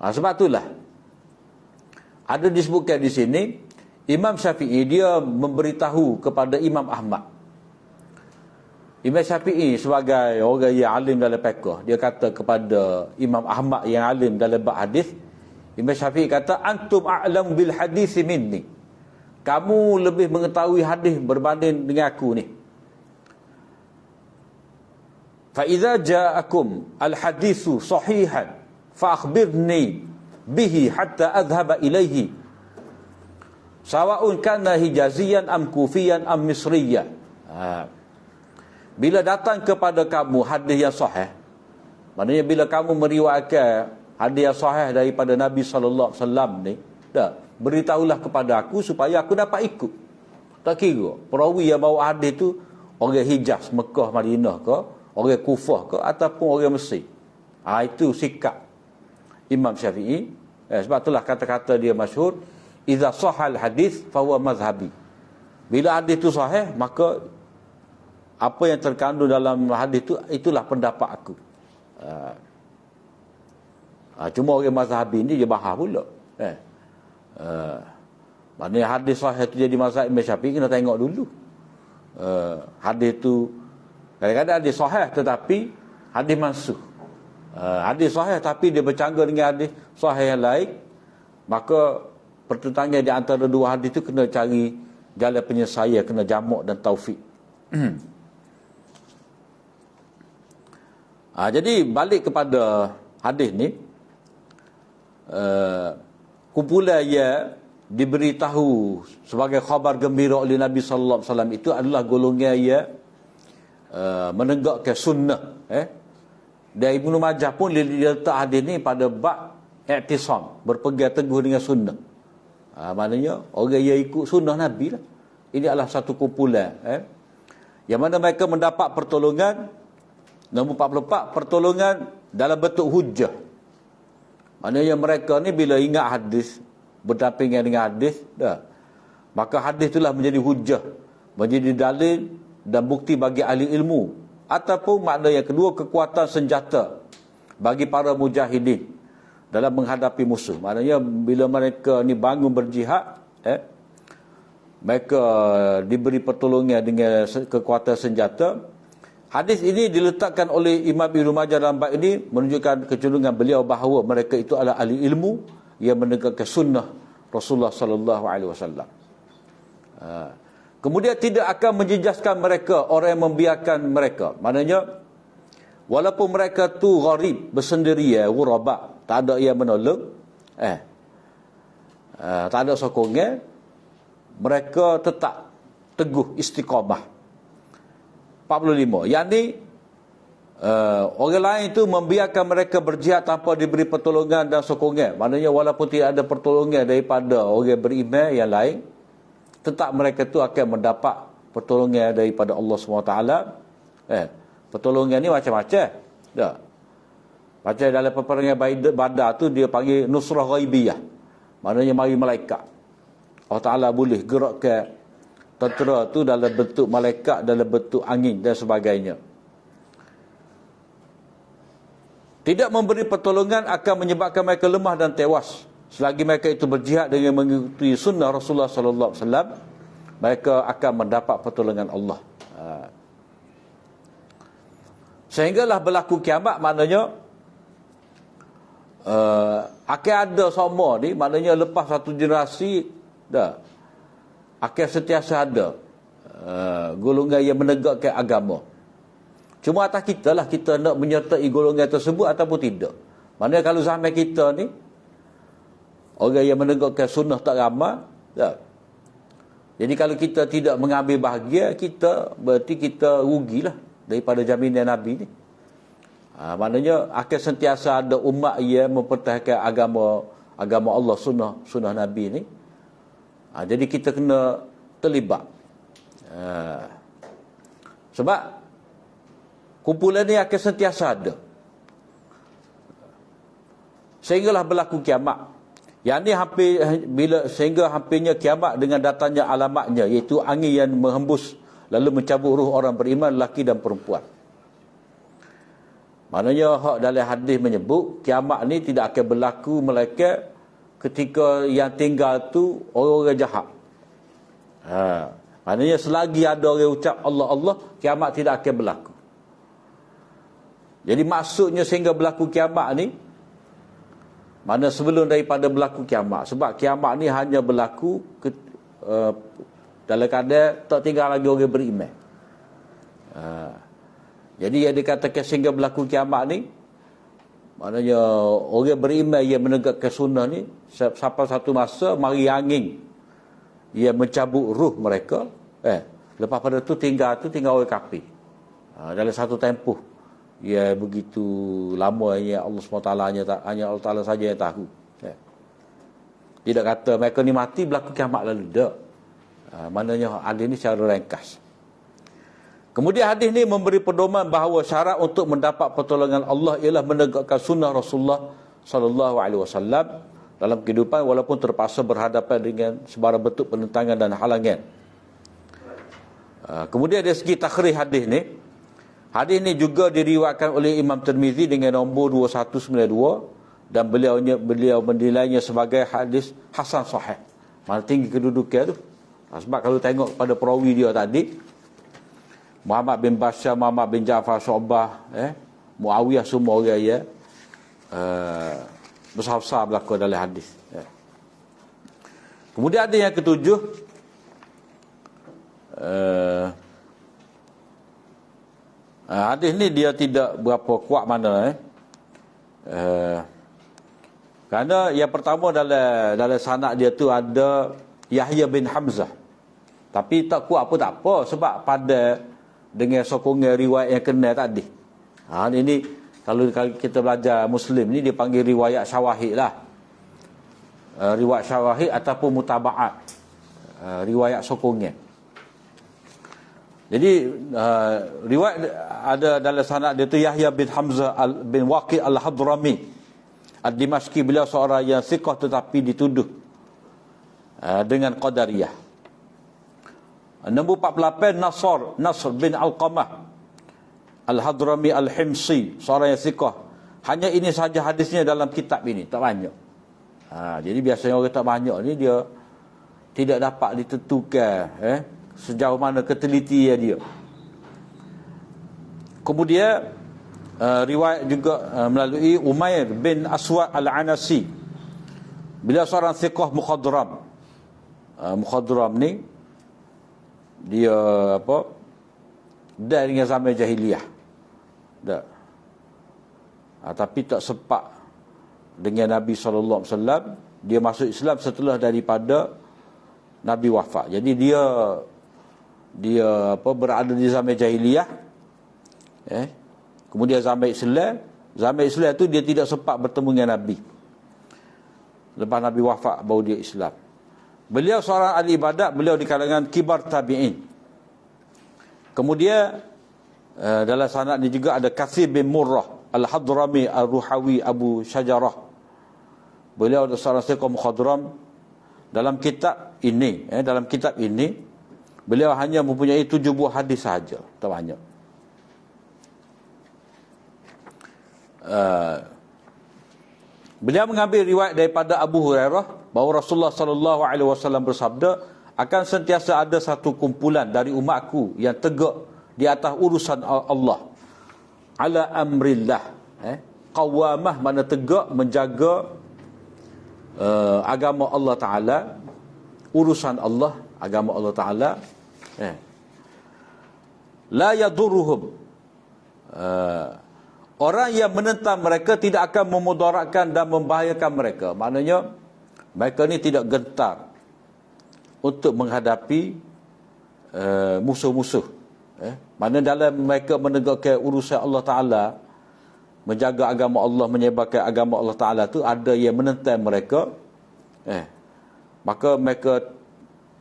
Sebab itulah ada disebutkan di sini Imam Syafi'i dia memberitahu kepada Imam Ahmad. Imam Syafi'i sebagai orang yang alim dalam fiqh, dia kata kepada Imam Ahmad yang alim dalam bab hadis, Imam Syafi'i kata, antum a'lam bil hadis minni. Kamu lebih mengetahui hadis berbanding dengan aku ni. Fa idza ja'akum al hadisu sahihan fa akhbirni bihi hatta adhhaba ilaihi. Sawa'un kana hijaziyan am kufiyan am misriyan. Bila datang kepada kamu hadis yang sahih, maknanya bila kamu meriwayatkan hadis yang sahih daripada Nabi sallallahu alaihi wasallam ni, beritahulah kepada aku supaya aku dapat ikut. Tak kira perawi yang bawa hadis tu orang Hijaz, Mekah, Madinah ke, orang Kufah ke, ataupun orang Mesir. Itu sikap Imam Syafi'i. Sebab itulah kata-kata dia masyhur, idza sahal hadis fa huwa mazhabi. Bila hadis tu sahih, maka apa yang terkandung dalam hadis tu itulah pendapat aku. Cuma orang mazhabi ni dia bahas pula. Maknanya hadis sahih tu jadi mazhab Imam Syafi'i, kena tengok dulu. Hadis tu kadang-kadang hadis sahih tetapi hadis mansukh. Hadis sahih tapi dia bercanggah dengan hadis sahih yang lain, maka pertentangan di antara dua hadis tu kena cari jalan penyelesaian, kena jamak dan taufik. Jadi balik kepada hadis ni, kumpulan yang diberitahu sebagai khabar gembira oleh Nabi sallallahu alaihi wasallam itu adalah golongan yang menegakkan sunnah. Dan Ibnu Majah pun dia letak hadis ni pada bab i'tisam, berpegang teguh dengan sunnah. Maknanya orang yang ikut sunnah Nabi lah. Ini adalah satu kumpulan yang mana mereka mendapat pertolongan. Nombor 44, pertolongan dalam bentuk hujjah. Maknanya mereka ni bila ingat hadis, berdampingan dengan hadis, maka hadis itulah menjadi hujjah, menjadi dalil dan bukti bagi ahli ilmu. Ataupun makna yang kedua, kekuatan senjata bagi para mujahidin dalam menghadapi musuh. Maknanya bila mereka ni bangun berjihad, mereka diberi pertolongan dengan kekuatan senjata. Hadis ini diletakkan oleh Imam Ibnu Majah dalam bab ini menunjukkan kecenderungan beliau bahawa mereka itu adalah ahli ilmu yang menegakkan sunnah Rasulullah sallallahu alaihi wasallam. Kemudian tidak akan menjejaskan mereka orang yang membiarkan mereka. Maknanya walaupun mereka tu gharib, bersendirian, ghuraba, tak ada yang menolong, tak ada sokongan, mereka tetap teguh istiqamah. 45. Yang ni orang lain itu membiarkan mereka berjihad tanpa diberi pertolongan dan sokongan. Maknanya walaupun tidak ada pertolongan daripada orang beriman yang lain, tetap mereka tu akan mendapat pertolongan daripada Allah SWT. Pertolongan ni macam-macam. Macam dalam peperangan Badar tu dia panggil nusrah ghaibiyah. Maknanya mari malaikat. Allah Ta'ala boleh gerakkan tentera tu dalam bentuk malaikat, dalam bentuk angin dan sebagainya. Tidak memberi pertolongan akan menyebabkan mereka lemah dan tewas. Selagi mereka itu berjihad dengan mengikuti sunnah Rasulullah sallallahu alaihi wasallam, mereka akan mendapat pertolongan Allah. Sehinggalah berlaku kiamat, maknanya akan ada semua ni, maknanya lepas satu generasi dah akan sentiasa ada golongan yang menegakkan agama. Cuma atas kita lah, kita nak menyertai golongan tersebut ataupun tidak. Maknanya kalau zaman kita ni orang yang menegakkan sunnah tak ramai dah. Jadi kalau kita tidak mengambil bahagian, kita berarti kita rugilah daripada jaminan Nabi ni. Maknanya akan sentiasa ada umat yang mempertahankan agama Allah, sunnah Nabi ni. Jadi kita kena terlibat. Sebab kumpulan ni akan sentiasa ada sehinggalah berlaku kiamat. Yang ni sehingga hampirnya kiamat dengan datangnya alamatnya, iaitu angin yang menghembus lalu mencabut ruh orang beriman, lelaki dan perempuan. Maknanya hak dalam hadis menyebut kiamat ni tidak akan berlaku melainkan ketika yang tinggal tu orang-orang jahat. Maknanya selagi ada orang ucap Allah Allah, kiamat tidak akan berlaku. Jadi maksudnya sehingga berlaku kiamat ni, mana sebelum daripada berlaku kiamat. Sebab kiamat ni hanya berlaku dalam keadaan tak tinggal lagi orang beriman. Jadi yang dikatakan sehingga berlaku kiamat ni, maknanya orang beriman yang menegakkan sunnah ni, sampai satu masa mari angin yang mencabut ruh mereka. Lepas pada tu tinggal orang kafir. Dalam satu tempoh ya begitu lama, yang Allah SWT hanya Allah Ta'ala saja yang tahu. Tidak kata mereka ni mati berlaku kiamat lalu, tak. Maknanya hadis ni secara ringkas. Kemudian hadis ni memberi pedoman bahawa syarat untuk mendapat pertolongan Allah ialah menegakkan sunnah Rasulullah sallallahu alaihi wasallam dalam kehidupan, walaupun terpaksa berhadapan dengan sebarang bentuk penentangan dan halangan. Kemudian dari segi takhrij hadis ni juga diriwayatkan oleh Imam Tirmizi dengan nombor 2192 dan beliau menilainya sebagai hadis hasan sahih. Mana tinggi kedudukan tu. Sebab kalau tengok pada perawi dia tadi, Muhammad bin Bashar, Muhammad bin Ja'far, Syu'bah, Muawiyah, semua orang ya besar-besar berlaku dalam hadis. Kemudian ada yang ketujuh, hadis ni dia tidak berapa kuat mana kerana yang pertama dalam sanad dia tu ada Yahya bin Hamzah, tapi tak kuat pun tak apa sebab pada dengan sokongan riwayat yang kena tadi. Ini kalau kita belajar Muslim ni dia panggil riwayat syawahid lah, riwayat syawahid ataupun mutaba'at, riwayat sokongan. Jadi riwayat ada dalam sanad dia tu Yahya bin Hamzah bin Waqi' al-Hadrami ad-Dimashqi. Beliau seorang yang thiqah tetapi dituduh dengan qadariyah. Nombor 48 Nasr bin Alqamah al-Hadrami al-Himsi, seorang yang thiqah. Hanya ini saja hadisnya dalam kitab ini, tak banyak. Jadi biasanya orang tak banyak ni dia tidak dapat ditentukan sejauh mana ketelitian dia. Kemudian riwayat juga melalui Umair bin Aswad al-Anasi. Beliau seorang thiqah mukhadram. Mukhadram ni dia dari dengan zaman jahiliyah. Tak. Tapi tak sepak dengan Nabi sallallahu alaihi wasallam. Dia masuk Islam setelah daripada Nabi wafat. Jadi dia berada di zaman jahiliyah. Kemudian zaman Islam tu dia tidak sempat bertemu dengan Nabi. Lepas Nabi wafat baru dia Islam. Beliau seorang ahli ibadat, beliau di kalangan kibar tabi'in. Kemudian dalam sanad ni juga ada Katsir bin Murrah al-Hadrami al-Ruhawi Abu Syajarah. Beliau adalah seorang thiqah mukhadram. Dalam kitab ini beliau hanya mempunyai 7 buah hadis sahaja, tak banyak. Beliau mengambil riwayat daripada Abu Hurairah bahawa Rasulullah sallallahu alaihi wasallam bersabda, akan sentiasa ada satu kumpulan dari umatku yang tegak di atas urusan Allah. ala amrillah. Qawamah mana tegak menjaga agama Allah Ta'ala, urusan Allah, agama Allah Ta'ala. La yaduruhum, orang yang menentang mereka tidak akan memudaratkan dan membahayakan mereka. Maknanya mereka ni tidak gentar untuk menghadapi musuh-musuh. Mana dalam mereka menegakkan urusan Allah Ta'ala, menjaga agama Allah, menyebarkan agama Allah Ta'ala tu, ada yang menentang mereka, maka mereka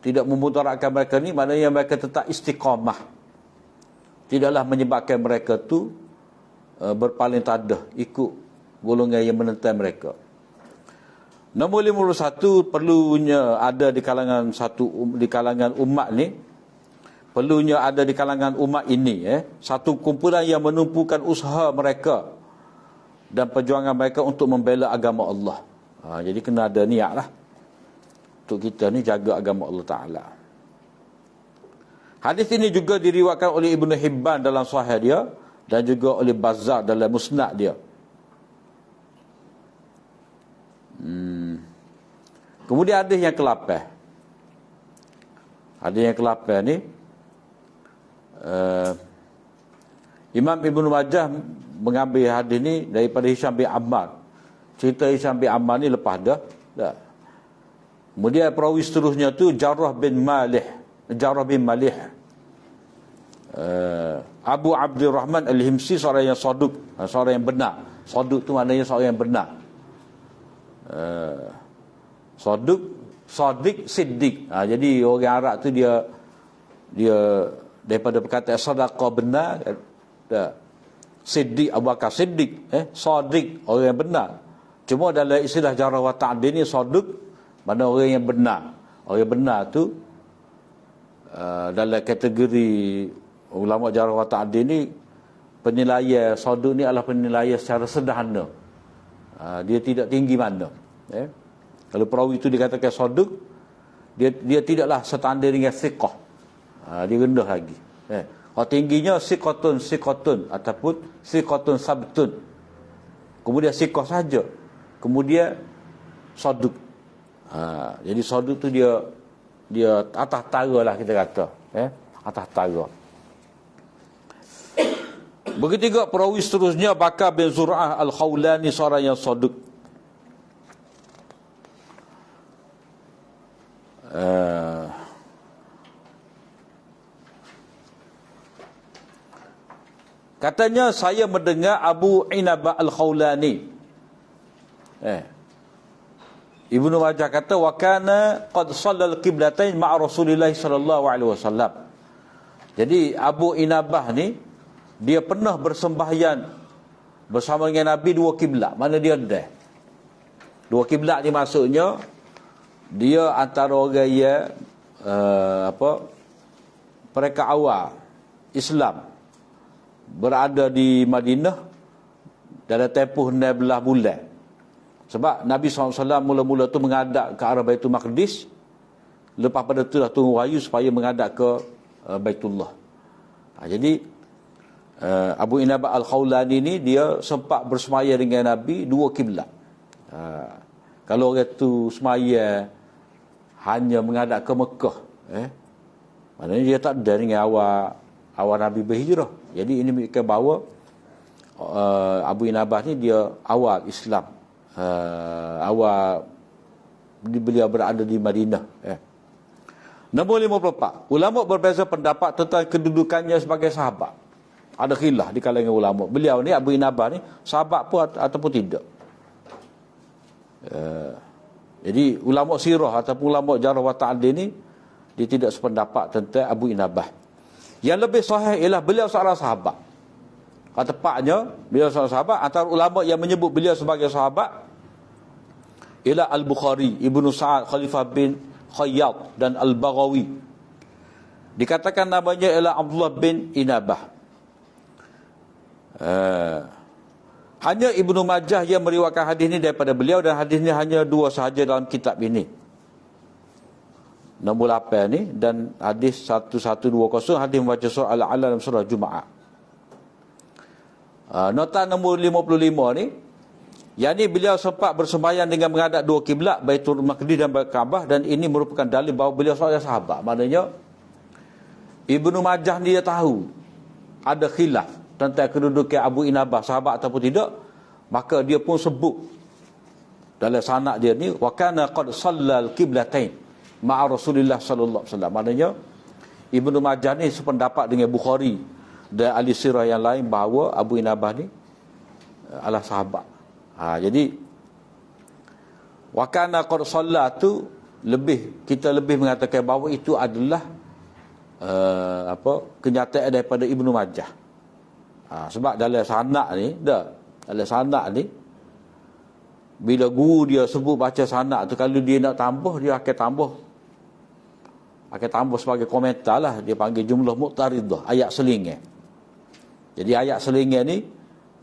tidak memudaratkan mereka ni, maknanya mereka tetap istiqamah, tidaklah menyebabkan mereka tu berpaling tadah ikut golongan yang menentang mereka. Nombor 51, perlunya ada di kalangan di kalangan umat ni, perlunya ada di kalangan umat ini satu kumpulan yang menumpukan usaha mereka dan perjuangan mereka untuk membela agama Allah. Jadi kena ada niat lah untuk kita ni jaga agama Allah Ta'ala. Hadis ini juga diriwayatkan oleh Ibnu Hibban dalam Sahih dia dan juga oleh Bazzar dalam Musnad dia. Kemudian hadis yang ke-8. Hadis yang ke-8 ni Imam Ibnu Majah mengambil hadis ni daripada Hisham bin Ammar. Cerita Hisham bin Ammar ni lepas dah. Kemudian perawi seterusnya tu Jarrah bin Malih, Abu Abdurrahman Al-Himsi, seorang yang saduk, seorang yang benar. Saduk tu maknanya seorang yang benar. Saduk, Sadiq, Siddiq. Jadi orang Arab tu dia daripada perkataan sadaqah, benar, Siddiq, Abu Bakar Siddiq, Sadiq, orang yang benar. Cuma dalam istilah jarh wa ta'dil ni, Sadiq mana orang yang benar. Orang yang benar tu dalam kategori ulama jarh wa ta'dil ni, penilaian Sadiq ni adalah penilaian secara sederhana. Dia tidak tinggi mana. Kalau perawi itu dikatakan Sadiq, dia tidaklah setanding dengan thiqah. Dia rendah lagi. Tingginya siqatun ataupun siqatun sabtun. Kemudian siqah saja. Kemudian Sadiq. Jadi Sadiq tu dia atas tara lah kita kata. Atas tara. Begitu juga perawi seterusnya Bakar bin Zur'ah Al-Khawlani, seorang yang Sadiq. Katanya saya mendengar Abu Inabah Al-Khawlani. Ibnu Majah kata wa kana qad shallal qiblatain ma'a Rasulillah sallallahu alaihi wasallam. Jadi Abu Inabah ni dia pernah bersembahyang bersama dengan Nabi dua kiblat. Mana dia ada? Dua kiblat ni maksudnya dia antara orang yang mereka awal Islam berada di Madinah dalam tempoh 16 bulan. Sebab Nabi SAW mula-mula tu menghadap ke arah Baitul Maqdis. Lepas pada tu dah turun wahyu supaya menghadap ke Baitullah. Jadi Abu Inabah Al-Khawlani ni dia sempat bersemaya dengan Nabi dua kiblat. Kalau orang tu semaya hanya menghadap ke Mekah, maknanya dia tak ada dengan awal Nabi berhijrah. Jadi ini menunjukkan bahawa Abu Inabah ni dia awal Islam, awal beliau berada di Madinah. Nombor 54, ulama berbeza pendapat tentang kedudukannya sebagai sahabat. Ada khilaf di kalangan ulama. Beliau ni Abu Inabah ni sahabat pun ataupun tidak. Jadi ulama sirah ataupun ulama jarh wa ta'dil ni dia tidak sependapat tentang Abu Inabah. Yang lebih sahih ialah beliau seorang sahabat. Tepatnya beliau seorang sahabat. Antara ulama yang menyebut beliau sebagai sahabat ialah Al-Bukhari, Ibnu Sa'ad, Khalifah bin Khayyat dan Al-Baghawi. Dikatakan namanya ialah Abdullah bin Inabah. Hanya Ibnu Majah yang meriwayatkan hadis ini daripada beliau, dan hadis ini hanya dua sahaja dalam kitab ini. Nombor 8 ni dan hadis 1120, hadis membaca surah Al-A'la dalam surah Jumaat. Nota nombor 55 ni, yang ni beliau sempat bersembahyang dengan menghadap dua kiblat, Baitul Maqdis dan Kaabah, dan ini merupakan dalil bahawa beliau seorang sahabat. Maknanya Ibnu Majah ni dia tahu ada khilaf tentang kedudukan Abu Inabah sahabat ataupun tidak, maka dia pun sebut dalam sanad dia ni, wa kana qad shallal qiblatain ma'a Rasulillah sallallahu alaihi wasallam. Maknanya Ibnu Majah ni sependapat dengan Bukhari dan ahli sirah yang lain bahawa Abu Inabah ni adalah sahabat. Jadi wa kana qad shalla tu kita lebih mengatakan bahawa itu adalah kenyataan daripada Ibnu Majah. Sebab dalam sanad ni dalam sanad ni bila guru dia sebut baca sanad tu, kalau dia nak tambah, dia akan tambah sebagai komentar lah. Dia panggil jumlah muqtaridah, ayat selingan. Jadi ayat selingan ni,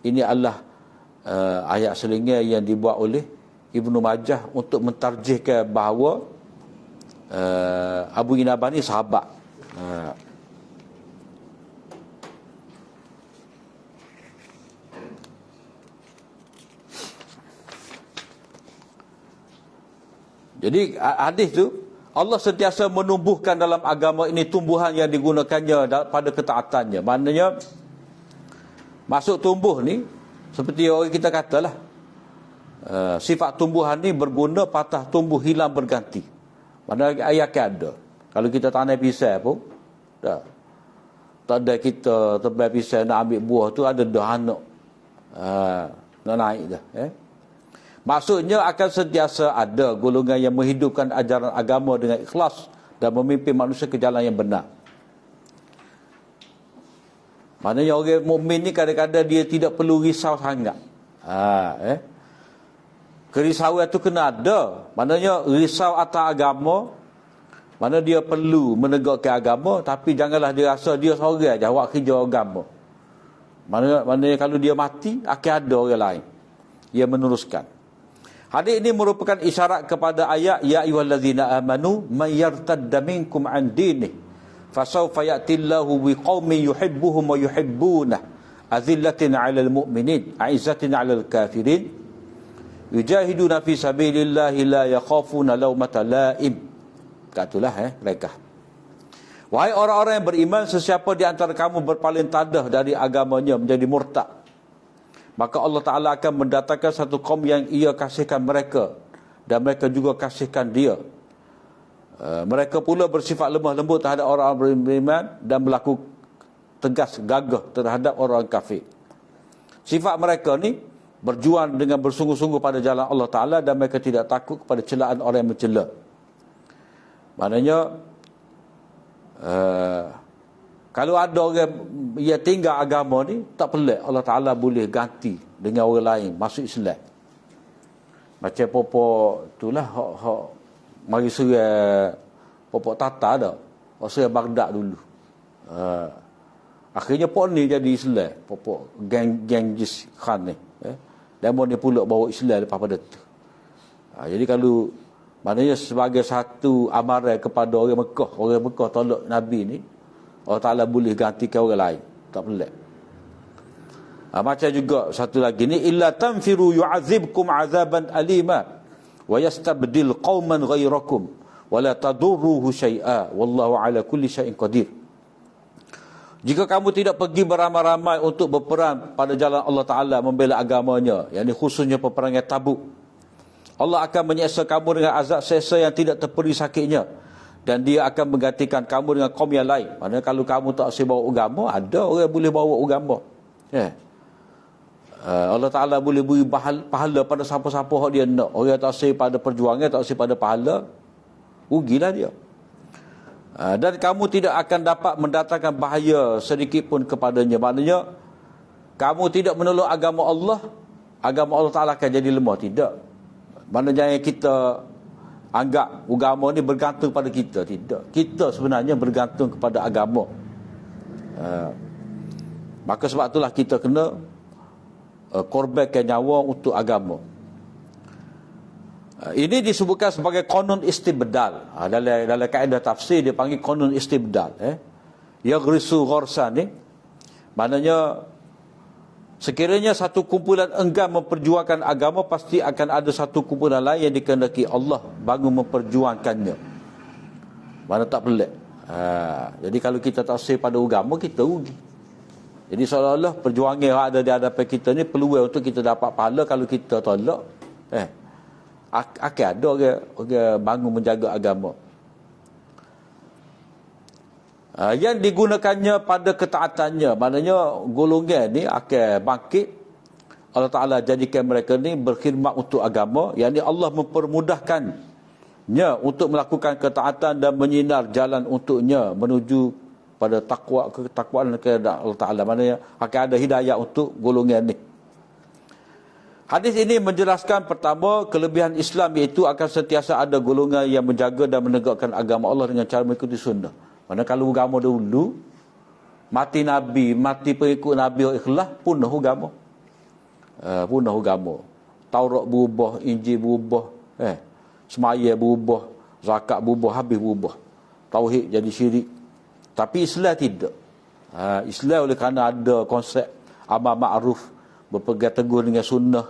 ini adalah ayat selingan yang dibuat oleh Ibnu Majah untuk mentarjihkan bahawa Abu Inabah ni sahabat. Jadi hadis tu, Allah sentiasa menumbuhkan dalam agama ini tumbuhan yang digunakannya pada ketaatannya. Maknanya masuk tumbuh ni seperti orang kita katalah, sifat tumbuhan ni berguna, patah tumbuh, hilang berganti. Maknanya ayat ada. Kalau kita tanam pisang pun tak ada kita tebal pisang nak ambil buah tu, ada dah anak nak naik dah. Maksudnya akan sentiasa ada golongan yang menghidupkan ajaran agama dengan ikhlas dan memimpin manusia ke jalan yang benar. Maknanya orang mukmin ni kadang-kadang dia tidak perlu risau sangat. Kerisauan tu kena ada. Maknanya risau atas agama, mana dia perlu menegakkan agama, tapi janganlah dia rasa dia seorang je awak kerja agama. Maknanya kalau dia mati, akan ada orang lain yang meneruskan. Hadis ini merupakan isyarat kepada ayat ya ayyuhallazina amanu may yartadda minkum an dinih fasawfa ya'tillahu biqaumin yuhibbuhum wa yuhibbunah azillatin 'alal mu'minin 'izzatin 'alal kafirin yujahiduna fi sabilillahi la yakhafuna lawmata la'im. Katulah mereka. Wahai orang-orang yang beriman, sesiapa di antara kamu berpaling tadah dari agamanya menjadi murtad, maka Allah Ta'ala akan mendatangkan satu kaum yang ia kasihkan mereka dan mereka juga kasihkan dia. Mereka pula bersifat lemah lembut terhadap orang-orang beriman dan berlaku tegas gagah terhadap orang kafir. Sifat mereka ni berjuang dengan bersungguh-sungguh pada jalan Allah Ta'ala dan mereka tidak takut kepada celaan orang yang mencela. Maknanya kalau ada orang yang tinggal agama ni, tak pelik Allah Ta'ala boleh ganti dengan orang lain masuk Islam. Macam popok itulah hak mari serang popok Tatar dah. Hak serang Baghdad dulu. Akhirnya pok ni jadi Islam, popok Genghis Khan ni. Dan dia pula bawa Islam lepas pada tu. Jadi kalau maknanya sebagai satu amaran kepada orang Mekah tolak Nabi ni, Allah Ta'ala boleh gantikan orang lain. Tak pelik. Macam juga satu lagi ni, illa tanfiru yu'azibkum azaban alima wa yastabdil qauman ghairakum wa la tadurruhu syai'a wallahu ala kulli syai'in qadir. Jika kamu tidak pergi beramai-ramai untuk berperang pada jalan Allah Ta'ala membela agamanya, yakni khususnya peperangan Tabuk, Allah akan menyeksa kamu dengan azab seksa yang tidak terperi sakitnya, dan dia akan menggantikan kamu dengan kaum yang lain. Maksudnya kalau kamu tak usah bawa agama, ada orang yang boleh bawa agama. Allah Ta'ala boleh beri pahala pada siapa-siapa yang dia nak. Orang tak usah pada perjuangan, tak usah pada pahala, rugilah dia. Dan kamu tidak akan dapat mendatangkan bahaya sedikit pun kepadanya. Maknanya kamu tidak menolong agama Allah Ta'ala akan jadi lemah. Tidak. Maknanya yang kita anggap agama ni bergantung pada kita. Tidak. Kita sebenarnya bergantung kepada agama. Maka sebab itulah kita kena korbankan nyawa untuk agama. Ini disebutkan sebagai qanun istibdal. Dalam kaedah tafsir dia panggil qanun istibdal. Yaghrisu gharsan ni maknanya Sekiranya satu kumpulan enggan memperjuangkan agama, pasti akan ada satu kumpulan lain yang dikehendaki Allah bangun memperjuangkannya. Mana tak pelik. Jadi kalau kita tak say pada agama, kita rugi. Jadi seolah-olah perjuangan yang ada di hadapan kita ni peluang untuk kita dapat pahala. Kalau kita tolak, akan ada orang bangun menjaga agama. Yang digunakannya pada ketaatannya, maknanya golongan ni akan bangkit. Allah Ta'ala jadikan mereka ni berkhidmat untuk agama, yang ni Allah mempermudahkannya untuk melakukan ketaatan dan menyinar jalan untuknya menuju pada ketakwaan kepada Allah Ta'ala. Maknanya akan ada hidayah untuk golongan ni. Hadis ini menjelaskan pertama, kelebihan Islam iaitu akan sentiasa ada golongan yang menjaga dan menegakkan agama Allah dengan cara mengikuti sunnah. Mana kalau agama dulu, mati Nabi, mati pengikut Nabi ikhlas, punah agama. Punah agama. Taurat berubah, Injil berubah, semaya berubah, zakat berubah, habis berubah. Tauhid jadi syirik. Tapi Islam tidak. Islam oleh kerana ada konsep amar ma'ruf, berpegang teguh dengan sunnah,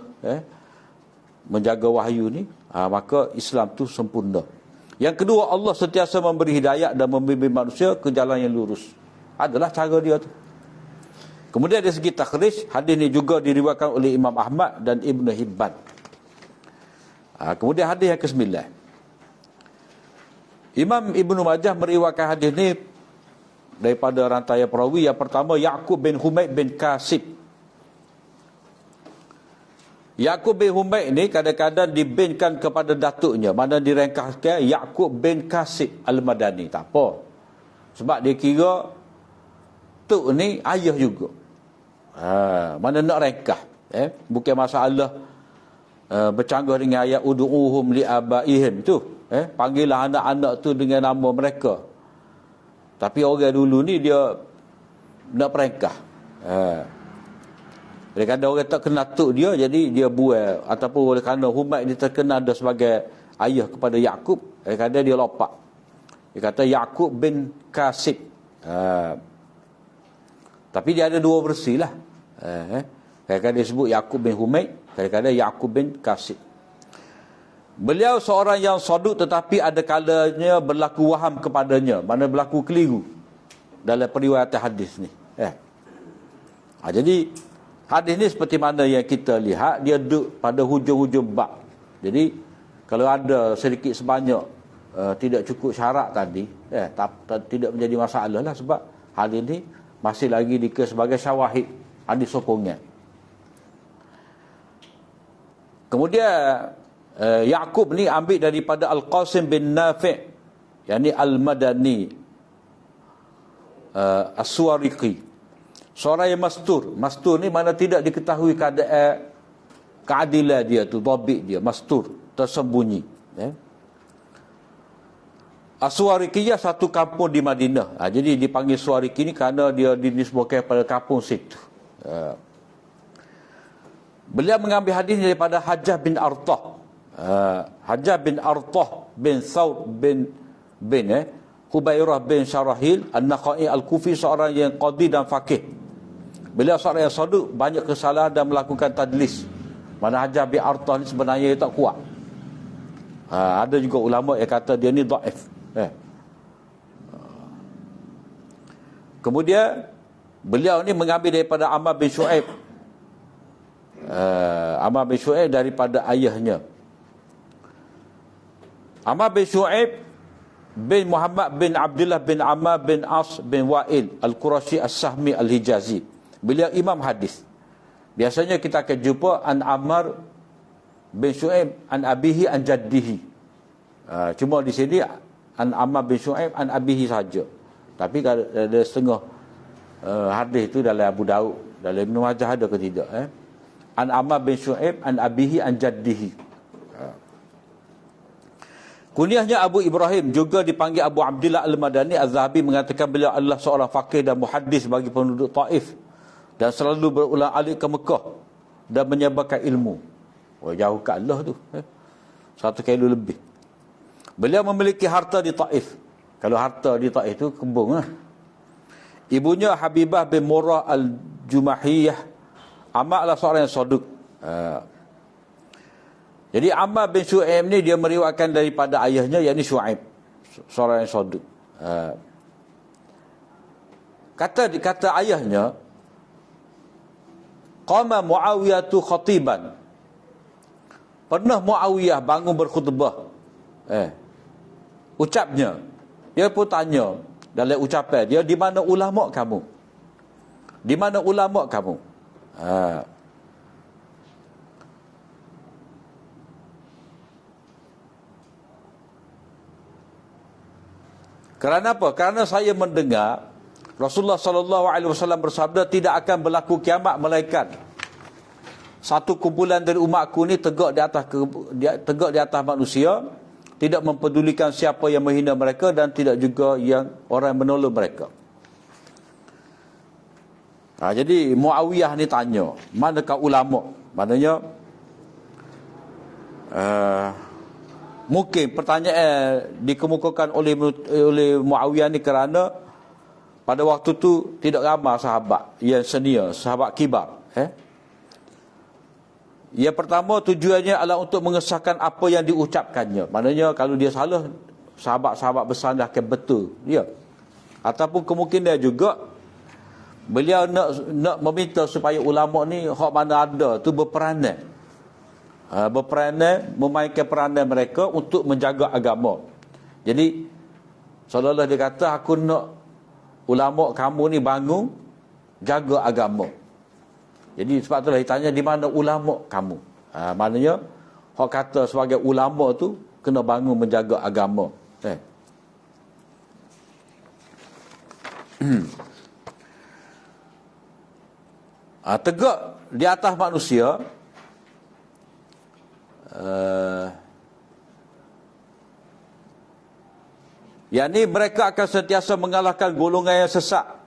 menjaga wahyu ni, maka Islam tu sempurna. Yang kedua, Allah sentiasa memberi hidayah dan membimbing manusia ke jalan yang lurus. Adalah cara dia tu. Kemudian dari segi takhrij, hadis ni juga diriwayatkan oleh Imam Ahmad dan Ibn Hibban. Kemudian hadis yang ke-9. Imam Ibn Majah meriwayatkan hadis ni daripada rantaian perawi. Yang pertama, Ya'qub bin Humaid bin Kasib. Ya'qub bin Humaid ni kadang-kadang dibinkan kepada datuknya, mana direngkahkan Ya'qub bin Kasib Al-Madani. Tak apa, sebab dia kira tok ni ayah juga. Mana nak rengkah, bukan masalah bercanggah dengan ayat ud'uhum li abaihim tu, panggillah anak-anak tu dengan nama mereka. Tapi orang dulu ni dia nak perengkah. Oleh kerana orang tak kenal tok dia, jadi dia buat. Ataupun oleh kerana Humaid ni terkenal dia sebagai ayah kepada Ya'qub, oleh kerana dia lopak. Dia kata Ya'qub bin Kasib. Tapi dia ada dua versi lah. Kadang-kadang dia sebut Ya'qub bin Humaid, kadang-kadang Ya'qub bin Kasib. Beliau seorang yang saduk, tetapi ada kalanya berlaku waham kepadanya, mana berlaku keliru dalam periwayatan hadis ni. Jadi hadis ni seperti mana yang kita lihat, dia duduk pada hujung-hujung bab. Jadi kalau ada sedikit sebanyak tidak cukup syarat tadi, tidak menjadi masalah lah, sebab hadis ni masih lagi dikira sebagai syawahid, hadis sokongan. Kemudian Ya'qub ni ambil daripada Al-Qasim bin Nafi', yakni Al-Madani As-Suwariqi. Seorang yang mastur. Mastur ni mana tidak diketahui keadilan dia tu, dhabit dia, mastur, tersembunyi. As-Suwariqiyah satu kampung di Madinah. Jadi dipanggil Suwariqi ni kerana dia dinisbahkan pada kampung situ. Beliau mengambil hadis daripada Hajjah bin Artah. Hajjah bin Artah bin Thawr bin Hubairah bin Syarahil An-Nakhai Al-Kufi, seorang yang qadi dan faqih. Beliau seorang yang saduk, banyak kesalahan dan melakukan tadlis. Mana Hajjah bin Artah ni sebenarnya tak kuat. Ada juga ulama yang kata dia ni dhaif. Kemudian beliau ni mengambil daripada Ammar bin Shu'aib. Ammar bin Shu'aib daripada ayahnya. Ammar bin Shu'aib bin Muhammad bin Abdullah bin Ammar bin As bin Wa'il Al-Qurashi As-Sahmi Al-Hijazi. Beliau imam hadis. Biasanya kita akan jumpa an Ammar bin Shu'aib an abihi an jaddihi. Cuma di sini an Ammar bin Shu'aib an abihi saja. Tapi ada setengah hadis itu dalam Abu Daud, dalam Ibn Majah ada ke tidak? An Ammar bin Shu'aib an abihi an jaddihi. Kunyahnya Abu Ibrahim, juga dipanggil Abu Abdullah Al-Madani. Az-Zahabi mengatakan beliau adalah seorang faqih dan muhaddis bagi penduduk Taif, dan selalu berulang-alik ke Mekah dan menyebarkan ilmu. Jauh ke Allah tu, 1 kilo lebih. Beliau memiliki harta di Taif. Kalau harta di Taif tu kebun. Ibunya Habibah bin Murrah Al-Jumahiyah Ammar adalah seorang yang soduk. Jadi Ammar bin Shu'aib ni dia meriwayatkan daripada ayahnya, yakni Shu'aib, seorang yang soduk. Kata ayahnya, qama Muawiyah tu khatiban. Pernah Muawiyah bangun berkhutbah. Ucapnya, dia pun tanya dalam ucapan dia, di mana ulama kamu? Di mana ulama kamu? Kerana apa? Kerana saya mendengar Rasulullah sallallahu alaihi wasallam bersabda, tidak akan berlaku kiamat melainkan satu kumpulan dari umatku ni tegak di atas manusia, tidak mempedulikan siapa yang menghina mereka dan tidak juga yang orang yang menolong mereka. Jadi Muawiyah ni tanya, manakah ulama? Maknanya mungkin pertanyaan dikemukakan oleh Muawiyah ni kerana pada waktu tu tidak ramai sahabat yang senior, sahabat kibar. Yang pertama tujuannya adalah untuk mengesahkan apa yang diucapkannya. Maknanya kalau dia salah, sahabat-sahabat besar dah akan betul. Ya. Ataupun kemungkinan juga beliau nak meminta supaya ulama ni hak mana ada tu berperanan. Berperanan, memainkan peranan mereka untuk menjaga agama. Jadi seolah-olah dia kata, aku nak ulama kamu ni bangun jaga agama. Jadi sebab itulah dia tanya, di mana ulama kamu? Maknanya hak kata sebagai ulama tu kena bangun menjaga agama. Tegak di atas manusia, yakni mereka akan sentiasa mengalahkan golongan yang sesat.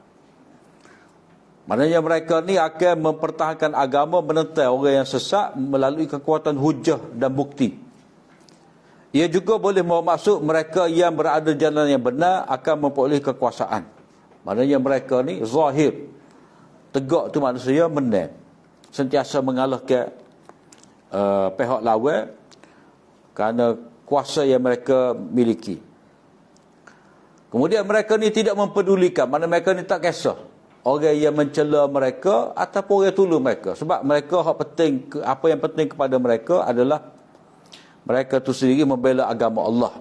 Maknanya mereka ni akan mempertahankan agama, menentang orang yang sesat melalui kekuatan hujah dan bukti. Ia juga boleh bermaksud mereka yang berada di jalan yang benar akan memperoleh kekuasaan. Maknanya mereka ni zahir, tegak tu manusia menang, sentiasa mengalahkan pihak lawan kerana kuasa yang mereka miliki. Kemudian mereka ni tidak mempedulikan, mana mereka ni tak kisah orang yang mencela mereka ataupun orang tolong mereka. Sebab mereka apa yang penting kepada mereka adalah mereka tu sendiri membela agama Allah.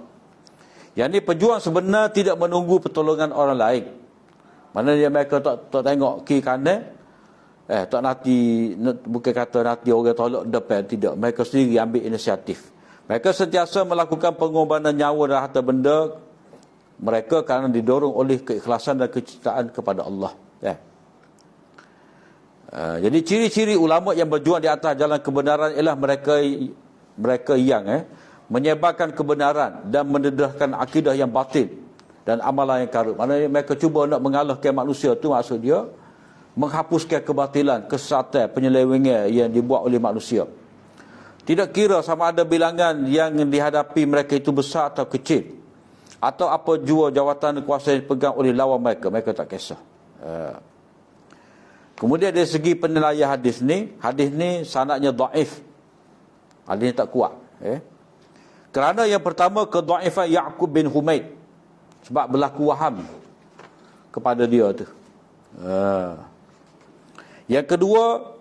Yang ni pejuang sebenar tidak menunggu pertolongan orang lain. Maknanya mereka tak tengok kiri kanan, tak nanti, bukan kata nanti orang tolak depan, tidak. Mereka sendiri ambil inisiatif. Mereka sentiasa melakukan pengorbanan nyawa dan harta benda mereka kerana didorong oleh keikhlasan dan kecintaan kepada Allah. Jadi ciri-ciri ulama yang berjuang di atas jalan kebenaran ialah mereka yang menyebarkan kebenaran dan mendedahkan akidah yang batil dan amalan yang karut. Maknanya mereka cuba nak mengalahkan manusia tu, maksud dia menghapuskan kebatilan, kesesatan, penyelewengan yang dibuat oleh manusia. Tidak kira sama ada bilangan yang dihadapi mereka itu besar atau kecil, atau apa jua jawatan kuasa yang dipegang oleh lawan mereka, mereka tak kisah. Kemudian dari segi penilaian hadis ni sanadnya dhaif. Hadis ni tak kuat. Kerana yang pertama kedhaifan Ya'qub bin Humaid, sebab berlaku waham kepada dia tu. Yang kedua,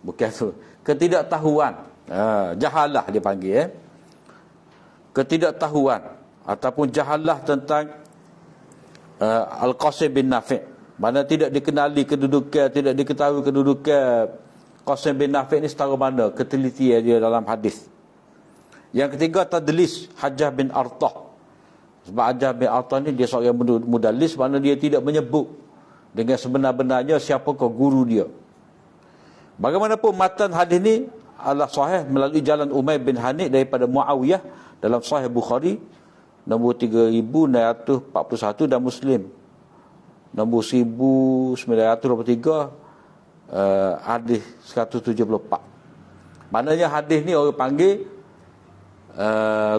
bukan tu, ketidaktahuan. Jahalah dia panggil. Ketidaktahuan ataupun jahalah tentang Al-Qasim bin Nafi'. Mana tidak dikenali kedudukan, tidak diketahui kedudukan Qasim bin Nafi' ni setara mana ketelitian dia dalam hadis. Yang ketiga tadlis Hajjah bin Artah. Sebab Hajjah bin Artah ni dia seorang mudallis, mana dia tidak menyebut dengan sebenar-benarnya siapakah guru dia. Bagaimanapun matan hadis ni adalah sahih melalui jalan Umair bin Hanif daripada Muawiyah dalam Sahih Bukhari nombor 3641 dan Muslim nombor 1923, hadis 174. Maknanya hadis ni orang panggil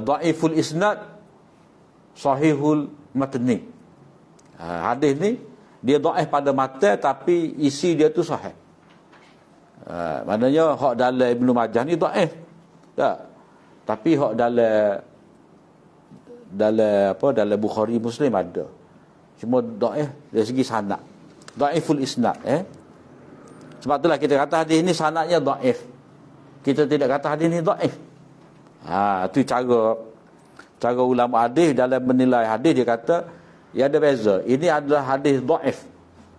dhaiful isnad sahihul matni. Hadis ni Dia dhaif pada mata tapi isi dia tu sahih. Maknanya hak dalam Ibnu Majah ni dhaif. Tak. Tapi hak dalam Bukhari Muslim ada. Cuma dhaif dari segi sanad. Dhaiful isnad, Sebab itulah kita kata hadis ni sanadnya dhaif. Kita tidak kata hadis ni dhaif. Itu cara ulama hadis dalam menilai hadis. Dia kata ia ada beza. Ini adalah hadis dhaif.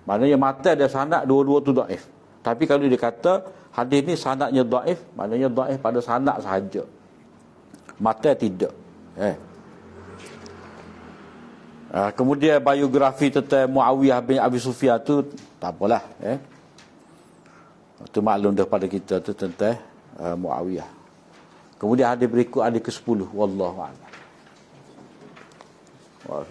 Maknanya mata dan sanad dua-dua tu dhaif. Tapi kalau dia kata hadis ni sanadnya dhaif, maknanya dhaif pada sanad sahaja. Mata tidak. Kemudian biografi tentang Muawiyah bin Abi Sufyan tu tak apalah. Itu maklum daripada kita tu tentang Muawiyah. Kemudian hadis berikut, hadis ke-10. Wallahu a'lam. Wa